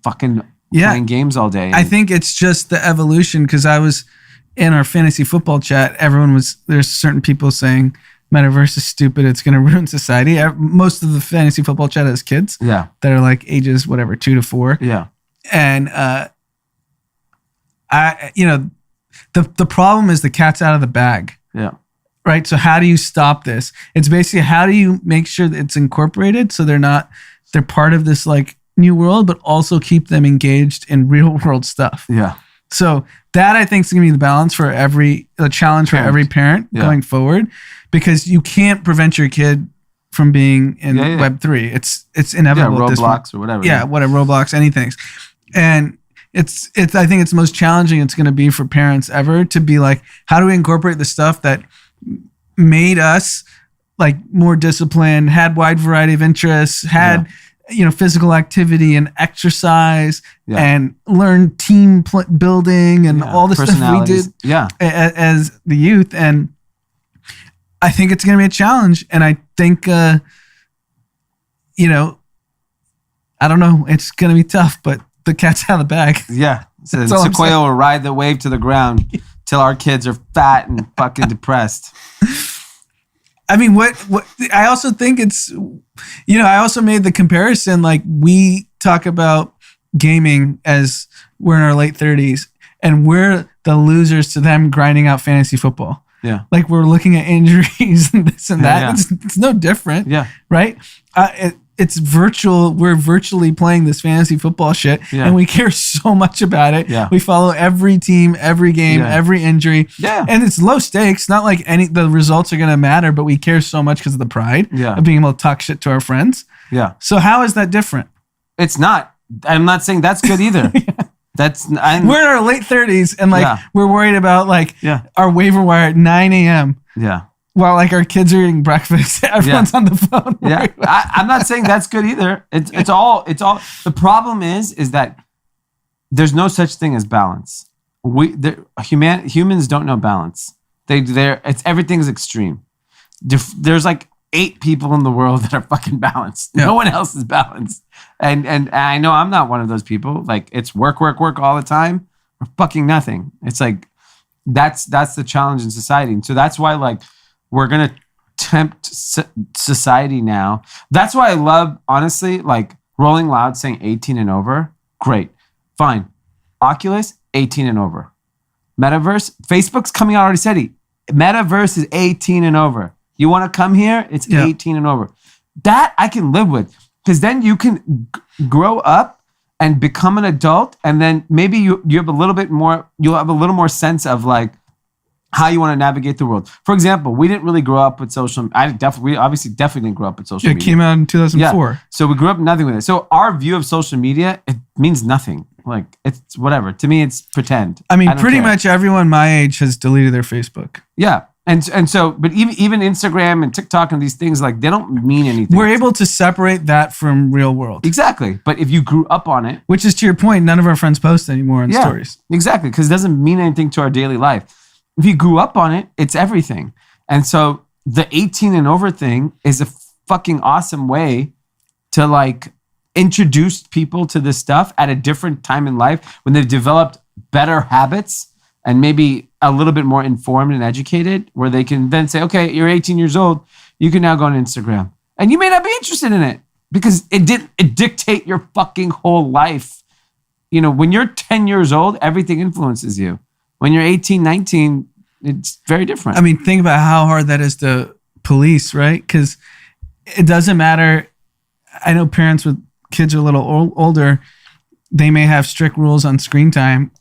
fucking playing games all day. I think it's just the evolution because I was in our fantasy football chat, there's certain people saying Metaverse is stupid. It's going to ruin society. Most of the fantasy football chat is kids. Yeah. That are like ages, 2 to 4. Yeah. And, the problem is the cat's out of the bag. Yeah. Right. So how do you stop this? It's basically, how do you make sure that it's incorporated so they're part of this like new world, but also keep them engaged in real world stuff. Yeah. So that I think is going to be the challenge for every parent going forward, because you can't prevent your kid from being in Web3. It's inevitable. Yeah, at this Roblox point. or whatever. Yeah, whatever, Roblox, anything. And it's I think it's the most challenging it's going to be for parents ever to be like, how do we incorporate the stuff that made us like more disciplined, had wide variety of interests, had physical activity and exercise, and learn team building and all the stuff we did as the youth. And I think it's going to be a challenge. And I think, I don't know, it's going to be tough, but the cat's out of the bag. Yeah. So Sequoia will ride the wave to the ground till our kids are fat and fucking depressed. I mean, what I also think it's, I also made the comparison, like we talk about gaming as we're in our late 30s and we're the losers to them grinding out fantasy football. Yeah. Like we're looking at injuries and this and that. Yeah. It's no different. Yeah. Right. It's virtual. We're virtually playing this fantasy football shit and we care so much about it. Yeah. We follow every team, every game, every injury. Yeah. And it's low stakes. Not like the results are going to matter, but we care so much because of the pride of being able to talk shit to our friends. Yeah. So how is that different? It's not. I'm not saying that's good either. We're in our late 30s and we're worried about our waiver wire at 9 a.m. Yeah. While our kids are eating breakfast, everyone's on the phone. Yeah, I'm not saying that's good either. It's all. The problem is that there's no such thing as balance. Humans don't know balance. Everything's extreme. There's 8 people in the world that are fucking balanced. Yeah. No one else is balanced. And I know I'm not one of those people. It's work all the time or fucking nothing. It's that's the challenge in society. And so that's why we're going to tempt society now. That's why I love, honestly, Rolling Loud saying 18 and over. Great. Fine. Oculus, 18 and over. Metaverse, Facebook's coming out already said it. Metaverse is 18 and over. You want to come here? It's 18 and over. That I can live with, because then you can grow up and become an adult, and then maybe you have a little bit more, you'll have a little more sense of how you want to navigate the world. For example, we didn't really grow up with social. We obviously definitely didn't grow up with social media. It came out in 2004. Yeah. So we grew up nothing with it. So our view of social media, it means nothing. It's whatever. To me, it's pretend. I mean, pretty much everyone my age has deleted their Facebook. Yeah. And so, but even Instagram and TikTok and these things, they don't mean anything. We're able to separate that from real world. Exactly. But if you grew up on it. Which is to your point, none of our friends post anymore in stories. Exactly. Because it doesn't mean anything to our daily life. If you grew up on it, it's everything. And so the 18 and over thing is a fucking awesome way to introduce people to this stuff at a different time in life when they've developed better habits and maybe a little bit more informed and educated, where they can then say, okay, you're 18 years old, you can now go on Instagram. And you may not be interested in it because it dictate your fucking whole life. When you're 10 years old, everything influences you. When you're 18, 19, it's very different. I mean, think about how hard that is to police, right? Because it doesn't matter. I know parents with kids are a little older, they may have strict rules on screen time.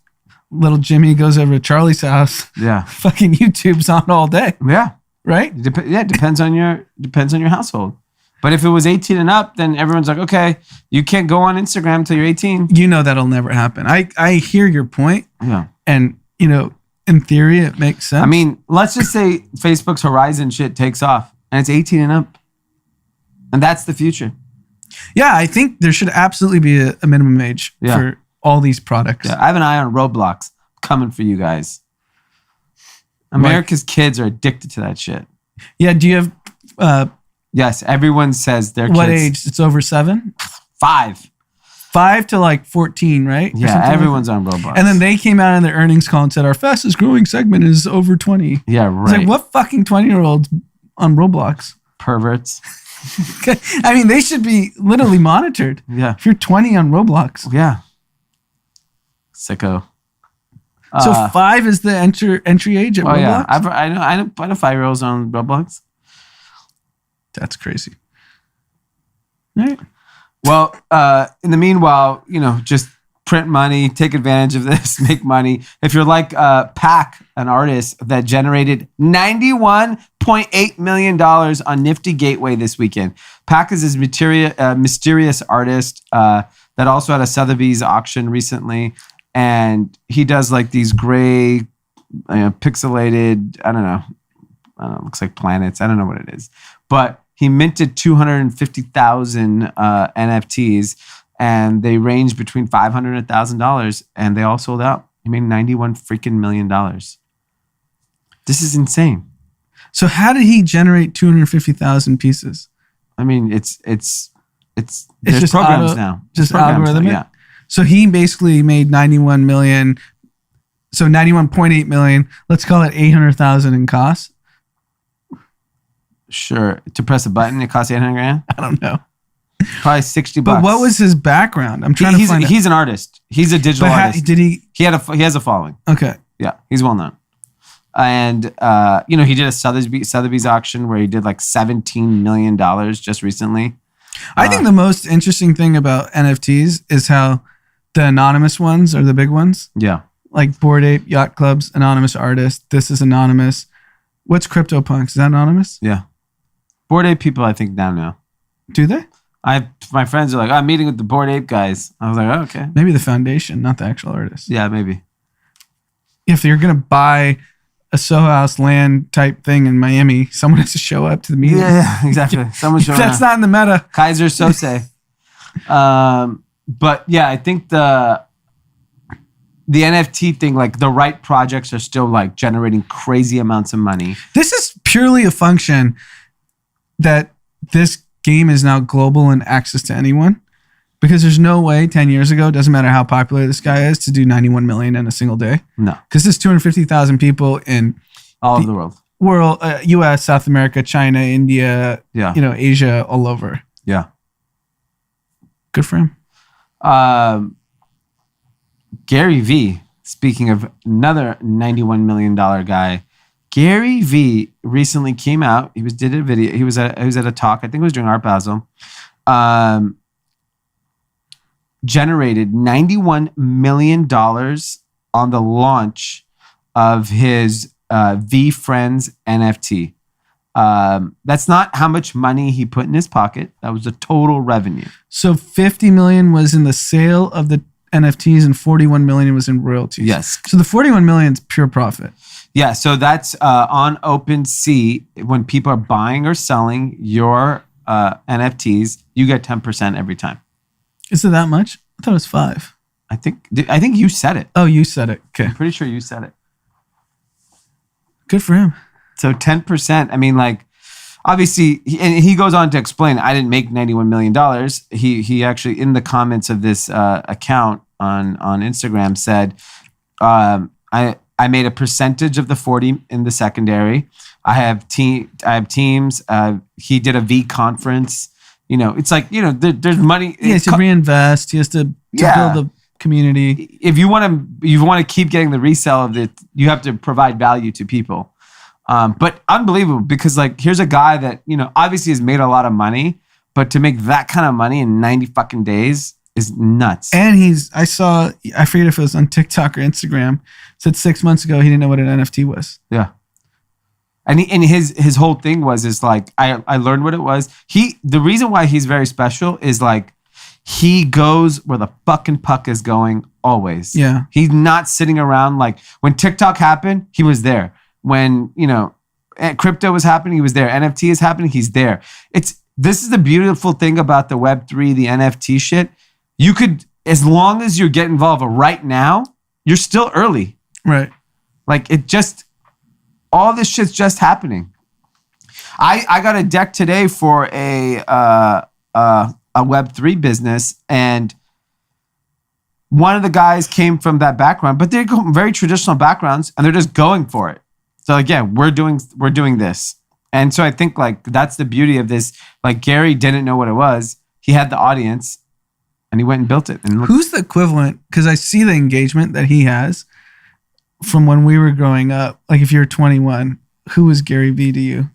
Little Jimmy goes over to Charlie's house. Yeah. Fucking YouTube's on all day. Yeah. Right? It depends on your household. But if it was 18 and up, then everyone's like, okay, you can't go on Instagram until you're 18. That'll never happen. I hear your point. Yeah. And, in theory, it makes sense. I mean, let's just say Facebook's Horizon shit takes off and it's 18 and up. And that's the future. Yeah, I think there should absolutely be a minimum age for all these products. Yeah, I have an eye on Roblox coming for you guys. America's kids are addicted to that shit. Yeah, do you have... yes, everyone says their what kids... age? It's over 7? 5. 5 to like 14, right? Or Yeah, something like everyone's on Roblox. that. And then they came out in their earnings call and said our fastest growing segment is over 20. yeah, It's right. like, what fucking 20-year-olds on Roblox? Perverts. I mean, they should be literally monitored. Yeah. If you're 20 on Roblox. Yeah. Sicko. So 5 is the entry age at Oh Roblox? yeah, I know 5-year-olds on Roblox. That's crazy. All right. Well, in the meanwhile, just print money, take advantage of this, make money. If you're like Pac, an artist that generated $91.8 million on Nifty Gateway this weekend. Pac is this mysterious artist that also had a Sotheby's auction recently. And he does like these gray, pixelated, I don't know, looks like planets. I don't know what it is. But he minted 250,000 NFTs, and they range between $500 and $1,000, and they all sold out. He made $91 million. This is insane. So how did he generate 250,000 pieces? I mean, it's there's just programs now. Just There's programs algorithmic? now, yeah. So he basically made 91 million. So 91.8 million. Let's call it 800,000 in costs. Sure. To press a button, it costs $800,000. I don't know. Probably $60. But what was his background? I'm trying to find out. He's an artist. He's a digital But artist. did he? He has a following. Okay. Yeah, he's well known. And he did a Sotheby's auction where he did like $17 million just recently. I think the most interesting thing about NFTs is how the anonymous ones are the big ones. Yeah. Like Bored Ape, Yacht Clubs, anonymous artist. This is anonymous. What's CryptoPunks? Is that anonymous? Yeah. Bored Ape people, I think, now know. Do they? My friends are like, I'm meeting with the Bored Ape guys. I was like, oh, okay. Maybe the foundation, not the actual artist. Yeah, maybe. If you're going to buy a Soho House land type thing in Miami, someone has to show up to the meeting. Yeah, exactly. Someone showing That's up. not in the meta. Kaiser Sose. But yeah, I think the NFT thing, like the right projects are still like generating crazy amounts of money. This is purely a function that this game is now global and access to anyone. Because there's no way 10 years ago, doesn't matter how popular this guy is, to do 91 million in a single day. No. Because there's 250,000 people in All over the world. US, South America, China, India, Yeah. Asia, all over. Yeah. Good for him. Gary V, speaking of another $91 million guy, Gary V recently came out. Did a video. He was at a talk. I think it was during Art Basel. Generated $91 million on the launch of his V Friends NFT. That's not how much money he put in his pocket. That was the total revenue. So 50 million was in the sale of the NFTs and 41 million was in royalties. Yes. So the 41 million is pure profit. Yeah, so that's on OpenSea. When people are buying or selling your NFTs, you get 10% every time. Is it that much? I thought it was 5. I think you said it. Oh, you said it. Okay. I'm pretty sure you said it. Good for him. So 10%. I mean, like, obviously, and he goes on to explain, I didn't make $91 million. He actually, in the comments of this account on Instagram, said, I made a percentage of the 40 in the secondary. I have teams. He did a V conference. It's like, there's money. He has to reinvest. He has to build the community. If you want to keep getting the resale of it, you have to provide value to people. But unbelievable, because like, here's a guy that, obviously has made a lot of money, but to make that kind of money in 90 fucking days is nuts. And I forget if it was on TikTok or Instagram, said 6 months ago he didn't know what an NFT was. Yeah. And his whole thing is like, I learned what it was. The reason why he's very special is like, he goes where the fucking puck is going always. Yeah. He's not sitting around. Like when TikTok happened, he was there. When, crypto was happening, he was there. NFT is happening, he's there. This is the beautiful thing about the Web3, the NFT shit. You could, as long as you get involved right now, you're still early. Right. Like all this shit's just happening. I got a deck today for a Web3 business, and one of the guys came from that background, but they're very traditional backgrounds, and they're just going for it. So like, yeah, we're doing this. And so I think like that's the beauty of this. Like Gary didn't know what it was. He had the audience and he went and built it. And look, Who's the equivalent? Because I see the engagement that he has from when we were growing up. Like if you're 21, who is Gary Vee to you?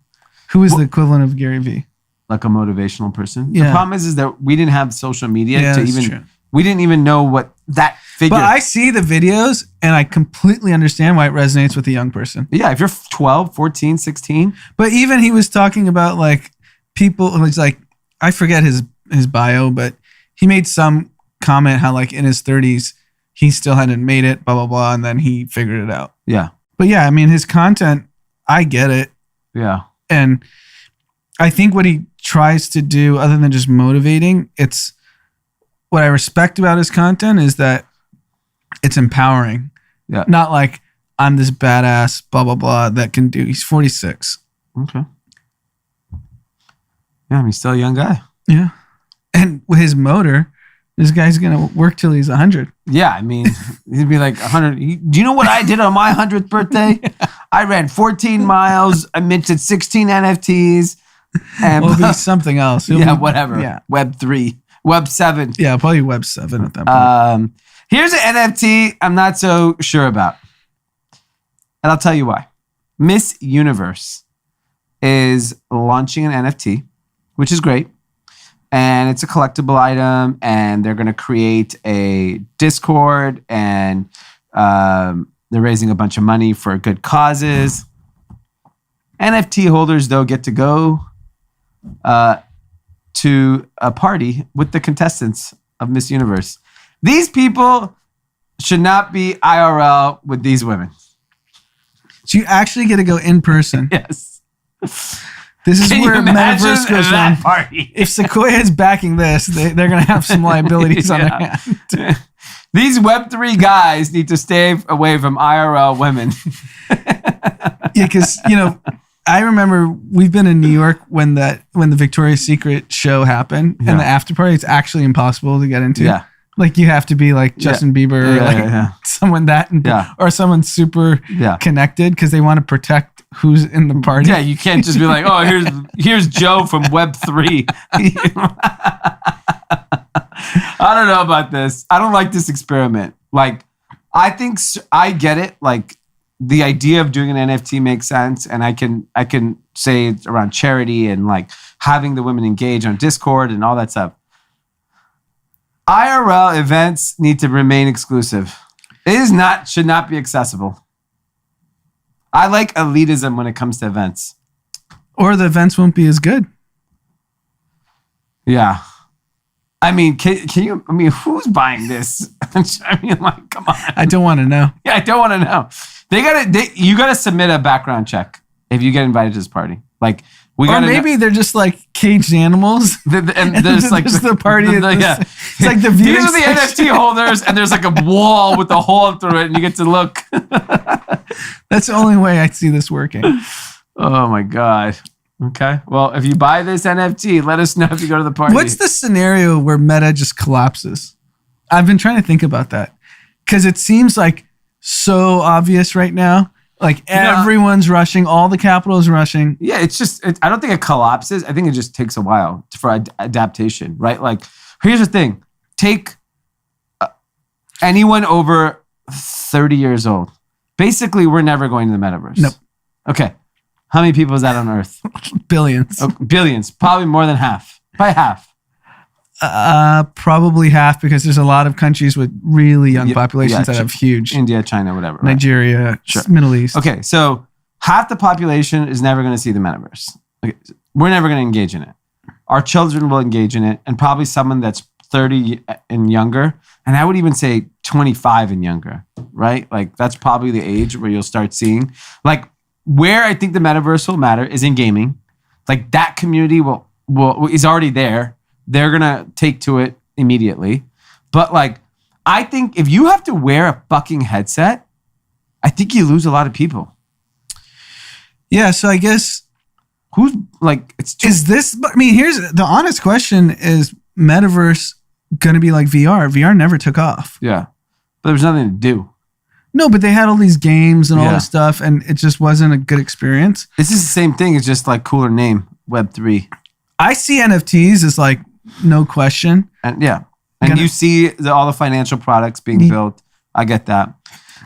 Who is the equivalent of Gary Vee? like a motivational person. Yeah. The problem is that we didn't have social media to that's even, true. we didn't even know what that figure. But I see the videos and I completely understand why it resonates with a young person. Yeah, if you're 12, 14, 16. But even he was talking about like people, it's like, I forget his bio, but he made some comment how like in his 30s, he still hadn't made it, blah, blah, blah. And then he figured it out. Yeah. But yeah, I mean, his content, I get it. Yeah. And I think what he tries to do, other than just motivating, it's what I respect about his content is that it's empowering. Yeah. Not like I'm this badass, blah, blah, blah, that can do. He's 46. Okay. Yeah, he's still a young guy. Yeah. And with his motor, this guy's going to work till he's 100. Yeah, I mean, he'd be like 100. Do you know what I did on my 100th birthday? I ran 14 miles. I minted 16 NFTs. And It'll be something else. yeah, whatever. Yeah. Web 3, Web 7. Yeah, probably Web 7 at that point. Here's an NFT I'm not so sure about. And I'll tell you why. Miss Universe is launching an NFT, which is great. And it's a collectible item, and they're going to create a Discord, and they're raising a bunch of money for good causes. NFT holders, though, get to go to a party with the contestants of Miss Universe. These people should not be IRL with these women. So you actually get to go in person. Yes. This is Can where you imagine Metaverse goes that on. party? If Sequoia is backing this, they're going to have some liabilities on their hand. These Web3 guys need to stay away from IRL women. Yeah, because, I remember we've been in New York when the Victoria's Secret show happened and the after party, it's actually impossible to get into. Yeah. Like you have to be like Justin Bieber or someone that or someone super connected because they want to protect who's in the party. Yeah, you can't just be like, oh, here's Joe from Web3. I don't know about this. I don't like this experiment. Like, I think I get it. Like, the idea of doing an NFT makes sense, and I can say it's around charity and like having the women engage on Discord and all that stuff. IRL events need to remain exclusive. Should not be accessible. I like elitism when it comes to events. Or the events won't be as good. Yeah. I mean, can you, who's buying this? I mean, like, come on. I don't want to know. Yeah, I don't want to know. You gotta submit a background check if you get invited to this party. Like, or maybe they're just like caged animals. And there's like the party. It's like the these are the NFT holders, and there's like a wall with a hole through it, and you get to look. That's the only way I see this working. Oh my God. Okay. Well, if you buy this NFT, let us know if you go to the party. What's the scenario where Meta just collapses? I've been trying to think about that because it seems like so obvious right now. Like everyone's rushing, all the capital is rushing. Yeah, I don't think it collapses. I think it just takes a while for adaptation, right? Like, here's the thing. Take anyone over 30 years old. Basically, we're never going to the metaverse. Nope. Okay. How many people is that on Earth? Billions. Oh, billions. Probably more than half. By half. Probably half because there's a lot of countries with really young populations that have huge. India, China, whatever. Right? Nigeria, Middle East. Okay, so half the population is never going to see the metaverse. Okay, we're never going to engage in it. Our children will engage in it, and probably someone that's 30 and younger, and I would even say 25 and younger, right? Like, that's probably the age where you'll start seeing. Like, where I think the metaverse will matter is in gaming. Like, that community is already there. They're going to take to it immediately. But like, I think if you have to wear a fucking headset, I think you lose a lot of people. Yeah. So I guess who's like, here's the honest question is Metaverse going to be like VR. VR never took off. Yeah. But there was nothing to do. No, but they had all these games and all Yeah. this stuff, and it just wasn't a good experience. This is the same thing. It's just like cooler name, Web3. I see NFTs as like no question. And yeah. And Gonna- you see all the financial products being Mm. built. I get that.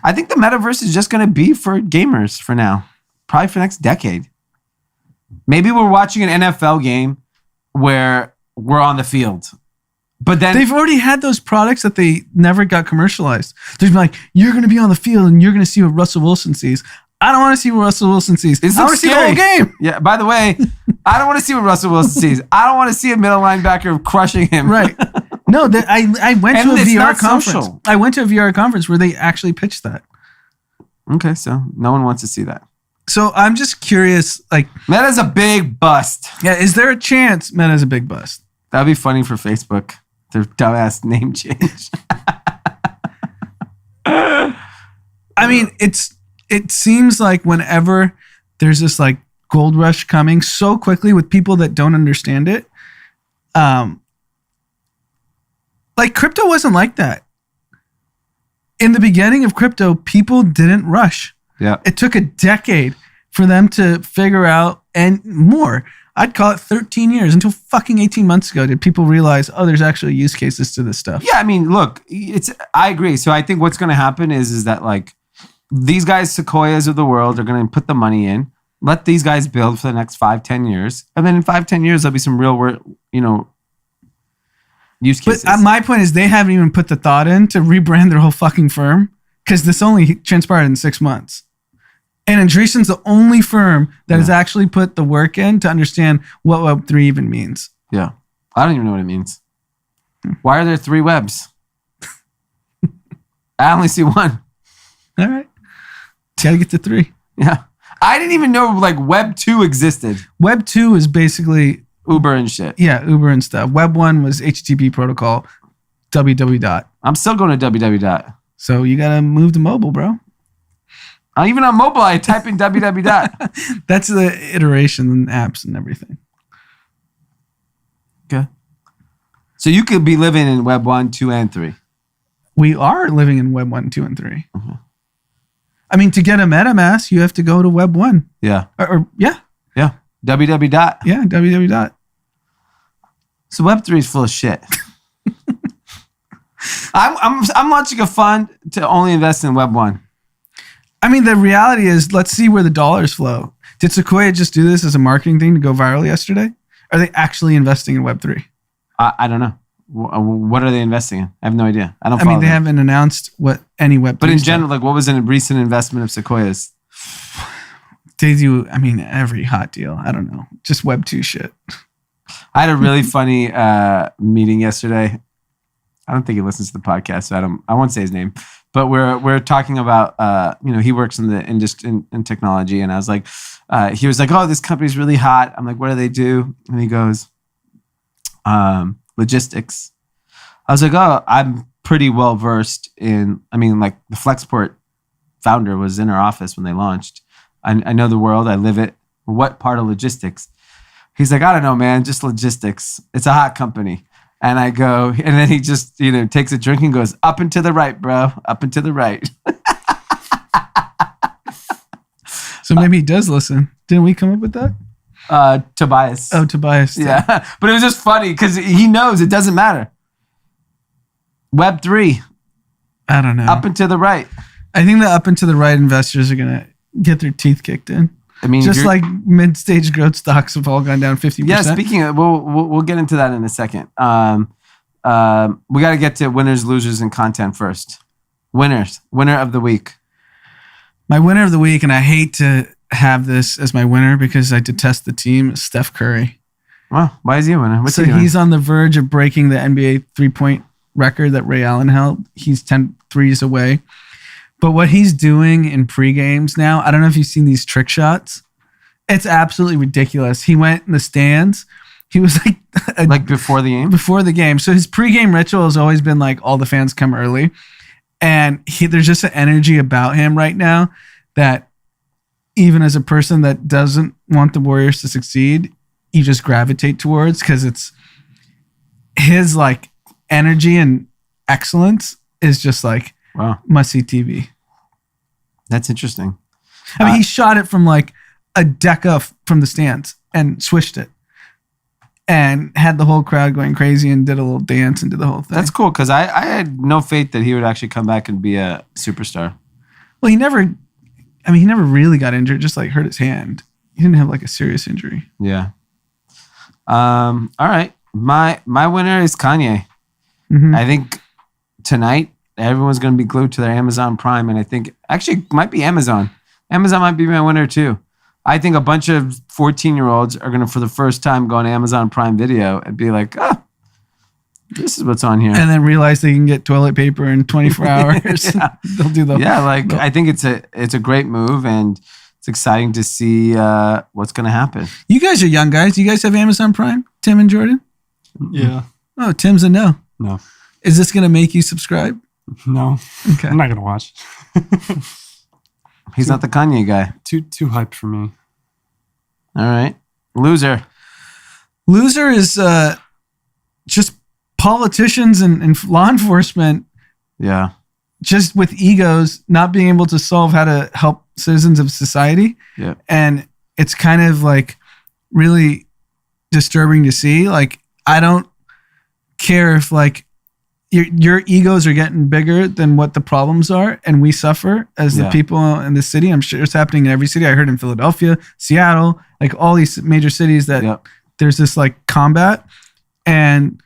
I think the metaverse is just going to be for gamers for now. Probably for the next decade. Maybe we're watching an NFL game where we're on the field. But then They've already had those products that they never got commercialized. They're like, you're going to be on the field and you're going to see what Russell Wilson sees. I don't want to see what Russell Wilson sees. It's I want to see the whole game. Yeah. By the way, I don't want to see what Russell Wilson sees. I don't want to see a middle linebacker crushing him. Right. No, I went And to a it's VR not conference. social. I went to a VR conference where they actually pitched that. Okay, so no one wants to see that. So I'm just curious, like, Meta's a big bust. yeah, is there a chance Meta's a big bust? That'd be funny for Facebook. Their dumbass name change. I mean, it seems like whenever there's this like gold rush coming so quickly with people that don't understand it, like crypto wasn't like that. In the beginning of crypto, people didn't rush. Yeah. It took a decade for them to figure out, and more. I'd call it 13 years until fucking 18 months ago did people realize, oh, there's actually use cases to this stuff. Yeah, I mean, look, I agree. So I think what's going to happen is that like these guys, Sequoias of the world, are going to put the money in. Let these guys build for the next 5-10 years, and then in 5-10 years there'll be some real world, use cases. But my point is they haven't even put the thought in to rebrand their whole fucking firm because this only transpired in 6 months. And Andreessen's the only firm that has actually put the work in to understand what Web3 even means. Yeah, I don't even know what it means. Why are there 3 webs? I only see one. All right. Got to get to 3. Yeah, I didn't even know like Web 2 existed. Web 2 is basically, Uber and shit. yeah, Uber and stuff. Web 1 was HTTP protocol, www. I'm still going to www. So you got to move to mobile, bro. Even on mobile, I type in www. That's the iteration and apps and everything. Okay. So you could be living in Web 1, 2, and 3. We are living in Web 1, 2, and 3. I mean, to get a MetaMask, you have to go to Web 1. Yeah. Or Yeah. www. yeah, www. So Web 3 is full of shit. I'm launching a fund to only invest in Web 1. I mean, the reality is, let's see where the dollars flow. Did Sequoia just do this as a marketing thing to go viral yesterday? Are they actually investing in Web3? I don't know. What are they investing in? I have no idea. I don't I follow mean, they them. haven't announced what any Web3 But in stuff. general, like what was a recent investment of Sequoia's? They do, I mean, every hot deal. I don't know. Just Web2 shit. I had a really funny meeting yesterday. I don't think he listens to the podcast, so I won't say his name. But we're talking about he works in the industry in technology, and I was like, he was like, oh, this company's really hot. I'm like, what do they do? And he goes, logistics. I was like, oh, I'm pretty well versed in. I mean, like the Flexport founder was in our office when they launched. I know the world. I live it. What part of logistics? He's like, I don't know, man. Just logistics. It's a hot company. And I go, and then he just, takes a drink and goes, up and to the right, bro. Up and to the right. So maybe he does listen. Didn't we come up with that? Tobias. Oh, Tobias. Yeah. But it was just funny because he knows it doesn't matter. Web 3, I don't know. up and to the right. I think the up and to the right investors are going to get their teeth kicked in. I mean, Just like mid-stage growth stocks have all gone down 50%. yeah. Speaking of, we'll get into that in a second. We got to get to winners, losers, and content first. Winner of the week. My winner of the week, and I hate to have this as my winner because I detest the team, is Steph Curry. Well, why is he a winner? What's So he doing? he's on the verge of breaking the NBA three-point record that Ray Allen held. He's 10 threes away. But what he's doing in pre-games now, I don't know if you've seen these trick shots. It's absolutely ridiculous. He went in the stands. He was like like before the game? before the game. So his pregame ritual has always been like all the fans come early. And there's just an energy about him right now that even as a person that doesn't want the Warriors to succeed, you just gravitate towards because it's his like energy and excellence is just like Wow. must see TV. That's interesting. I mean, he shot it from like a deca from the stands and swished it and had the whole crowd going crazy and did a little dance and did the whole thing. That's cool because I had no faith that he would actually come back and be a superstar. Well, he never really got injured, just like hurt his hand. He didn't have like a serious injury. Yeah. All right. My winner is Kanye. Mhm. I think tonight everyone's going to be glued to their Amazon Prime, and I think actually it might be Amazon. Amazon might be my winner too. I think a bunch of 14-year-olds are going to, for the first time, go on Amazon Prime Video and be like, this is what's on here. And then realize they can get toilet paper in 24 hours. Yeah. They'll do the I think it's a great move, and it's exciting to see what's going to happen. You guys are young guys. You guys have Amazon Prime? Tim and Jordan? Yeah. Oh, Tim's a no. No. Is this going to make you subscribe? No. Okay. I'm not gonna watch. He's not the Kanye guy. Too hyped for me. All right. Loser. Loser is just politicians and law enforcement Yeah. just with egos not being able to solve how to help citizens of society. Yeah. And it's kind of like really disturbing to see. Like, I don't care if like your egos are getting bigger than what the problems are, and we suffer as the people in the city. I'm sure it's happening in every city. I heard in Philadelphia, Seattle, like all these major cities that there's this like combat. And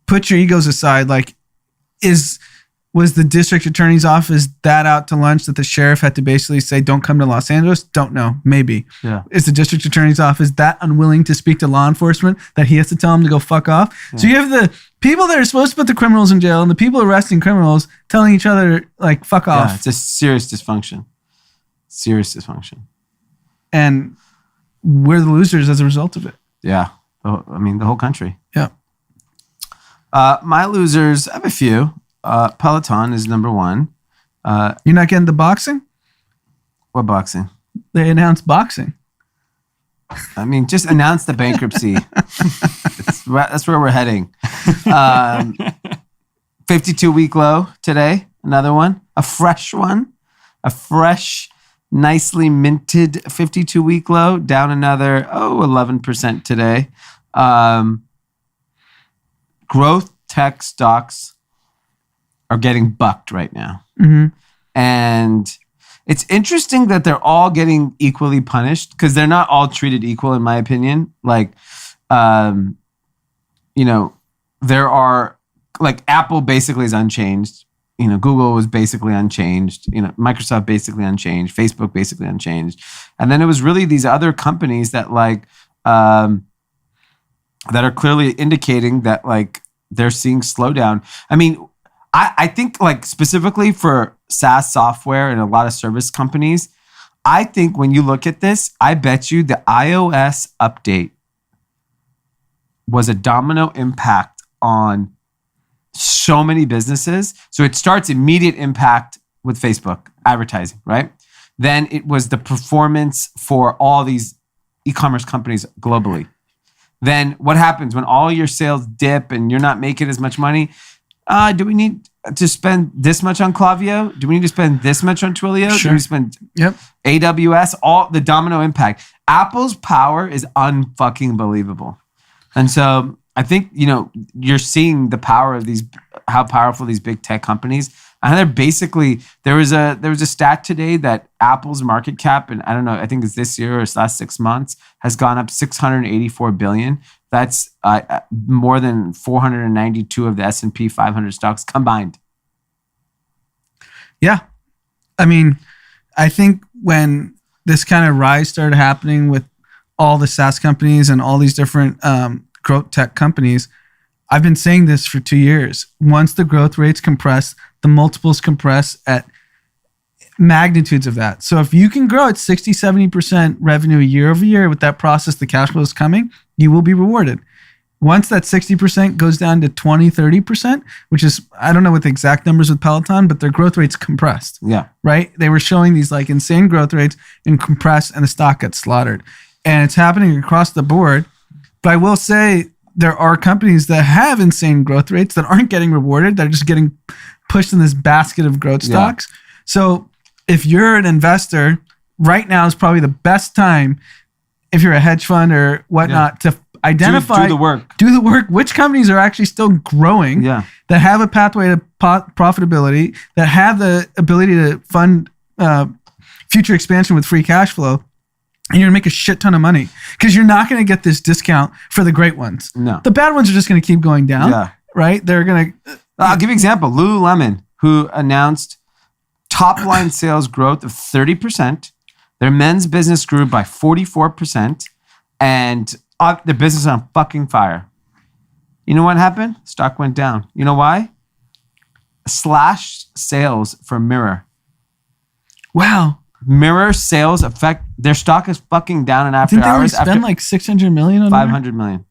put your egos aside. Like, was the district attorney's office that out to lunch that the sheriff had to basically say, don't come to Los Angeles? Don't know. Maybe. Yeah. Is the district attorney's office that unwilling to speak to law enforcement that he has to tell them to go fuck off? Yeah. So you have the people that are supposed to put the criminals in jail and the people arresting criminals telling each other, like, fuck off. Yeah, it's a serious dysfunction. Serious dysfunction. And we're the losers as a result of it. Yeah. I mean, the whole country. Yeah. My losers, I have a few. Peloton is number one. You're not getting the boxing? What boxing? They announced boxing. I mean, just announce the bankruptcy. That's where we're heading. 52-week low today. Another one. A fresh one. A fresh, nicely minted 52-week low. Down another, 11% today. Growth tech stocks are getting bucked right now. Mm-hmm. And it's interesting that they're all getting equally punished because they're not all treated equal, in my opinion. Like, there are, like, Apple basically is unchanged. Google was basically unchanged. Microsoft basically unchanged. Facebook basically unchanged. And then it was really these other companies that, like, that are clearly indicating that, like, they're seeing slowdown. I mean, I think, like, specifically for SaaS software and a lot of service companies, I think when you look at this, I bet you the iOS update was a domino impact on so many businesses. So it starts immediate impact with Facebook advertising, right? Then it was the performance for all these e-commerce companies globally. Then what happens when all your sales dip and you're not making as much money? Do we need to spend this much on Klaviyo? Do we need to spend this much on Twilio? Sure. Do we spend AWS? All the domino impact. Apple's power is unfucking believable. And so I think, you're seeing the power of how powerful these big tech companies. And they're basically, there was a stat today that Apple's market cap, and I don't know, I think it's this year or it's last 6 months, has gone up $684 billion. That's more than 492 of the S&P 500 stocks combined. Yeah. I mean, I think when this kind of rise started happening with all the SaaS companies and all these different growth tech companies, I've been saying this for 2 years. Once the growth rates compress, the multiples compress at magnitudes of that. So if you can grow at 60, 70% revenue year over year with that process, the cash flow is coming, you will be rewarded. Once that 60% goes down to 20, 30%, which is, I don't know what the exact numbers with Peloton, but their growth rates compressed. Yeah. Right? They were showing these like insane growth rates and compressed, and the stock got slaughtered. And it's happening across the board. But I will say there are companies that have insane growth rates that aren't getting rewarded. They're just getting pushed in this basket of growth stocks. So if you're an investor, right now is probably the best time, if you're a hedge fund or whatnot, to identify, do the work. Which companies are actually still growing, Yeah. that have a pathway to profitability, that have the ability to fund future expansion with free cash flow. And you're gonna make a shit ton of money because you're not gonna get this discount for the great ones. No. The bad ones are just gonna keep going down. Yeah. Right? They're gonna. I'll give you an example. Lululemon, who announced top line sales growth of 30%. Their men's business grew by 44%. And their business is on fucking fire. You know what happened? Stock went down. You know why? Slashed sales for Mirror. Wow. Mirror sales affect their stock is fucking down and after Didn't they only hours. spend After like $600 million on 500 million.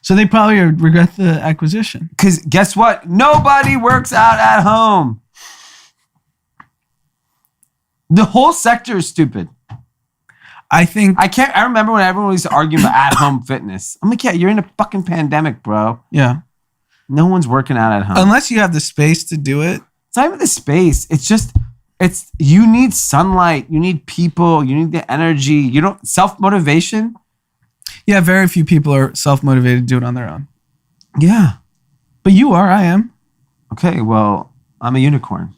So they probably regret the acquisition. Because guess what? Nobody works out at home. The whole sector is stupid. I think. I remember when everyone used to argue about at-home fitness. I'm like, yeah, you're in a fucking pandemic, bro. Yeah. No one's working out at home. Unless you have the space to do it. It's not even the space. You need sunlight. You need people. You need the energy. You don't self-motivation. Yeah, very few people are self-motivated to do it on their own. Yeah. But you are, I am. Okay, well, I'm a unicorn.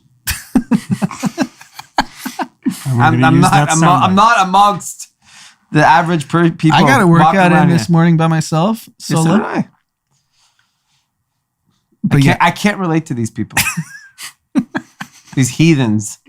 I'm I'm not amongst the average people. I got to work walking out around in this here. morning by myself. Yes, so Solo. did I. But I can't relate to these people. These heathens.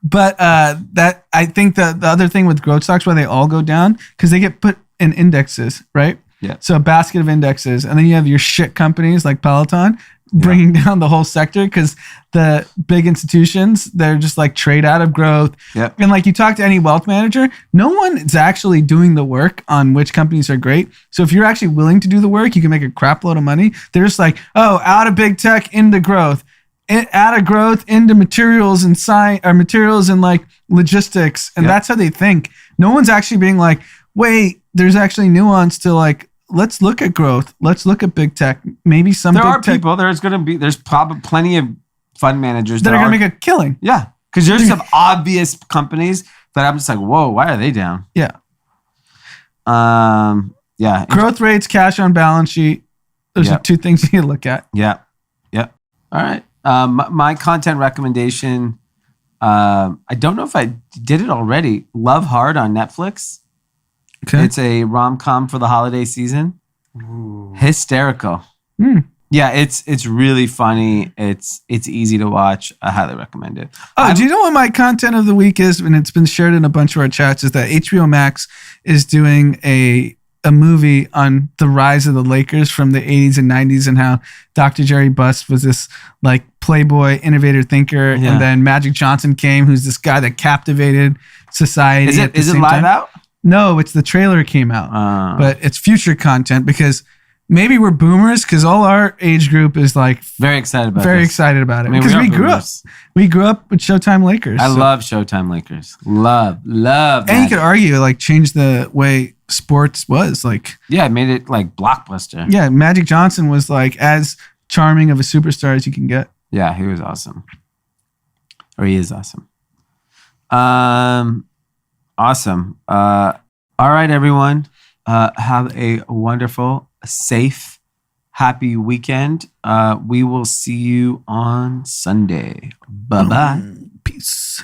But that I think the other thing with growth stocks why they all go down because they get put in indexes, right? Yeah. So a basket of indexes, and then you have your shit companies like Peloton bringing down the whole sector because the big institutions they're just like trade out of growth. Yep. And like you talk to any wealth manager, no one is actually doing the work on which companies are great. So if you're actually willing to do the work, you can make a crap load of money. They're just like, oh, out of big tech into growth. Out of growth into materials and materials and like logistics. And that's how they think. No one's actually being like, wait, there's actually nuance to like, let's look at growth. Let's look at big tech. Maybe some There big are tech people. There's probably plenty of fund managers that are going to make a killing. Yeah. Because there's some obvious companies that I'm just like, whoa, why are they down? Yeah. Yeah. Growth rates, cash on balance sheet. Those are two things you look at. Yeah. Yeah. All right. My content recommendation, I don't know if I did it already. Love Hard on Netflix. Okay. It's a rom-com for the holiday season. Ooh. Hysterical. Yeah, it's really funny. It's easy to watch. I highly recommend it. Oh, do you know what my content of the week is? And it's been shared in a bunch of our chats. Is that HBO Max is doing a movie on the rise of the Lakers from the 80s and 90s and how Dr. Jerry Buss was this like playboy innovator thinker. Yeah. And then Magic Johnson came, who's this guy that captivated society. Is it live out? No, it's the trailer came out, but it's future content because maybe we're boomers because all our age group is like Very excited about very this. excited about it I mean, because we are we grew up. boomers. We grew up with Showtime Lakers. I love Showtime Lakers. Love And you Magic. could argue like change the way sports was like. Yeah, it made it like blockbuster. Yeah, Magic Johnson was like as charming of a superstar as you can get. Yeah, he was awesome. Or he is awesome. Awesome. All right, everyone. Have a wonderful, safe, happy weekend. We will see you on Sunday. Bye-bye. Peace.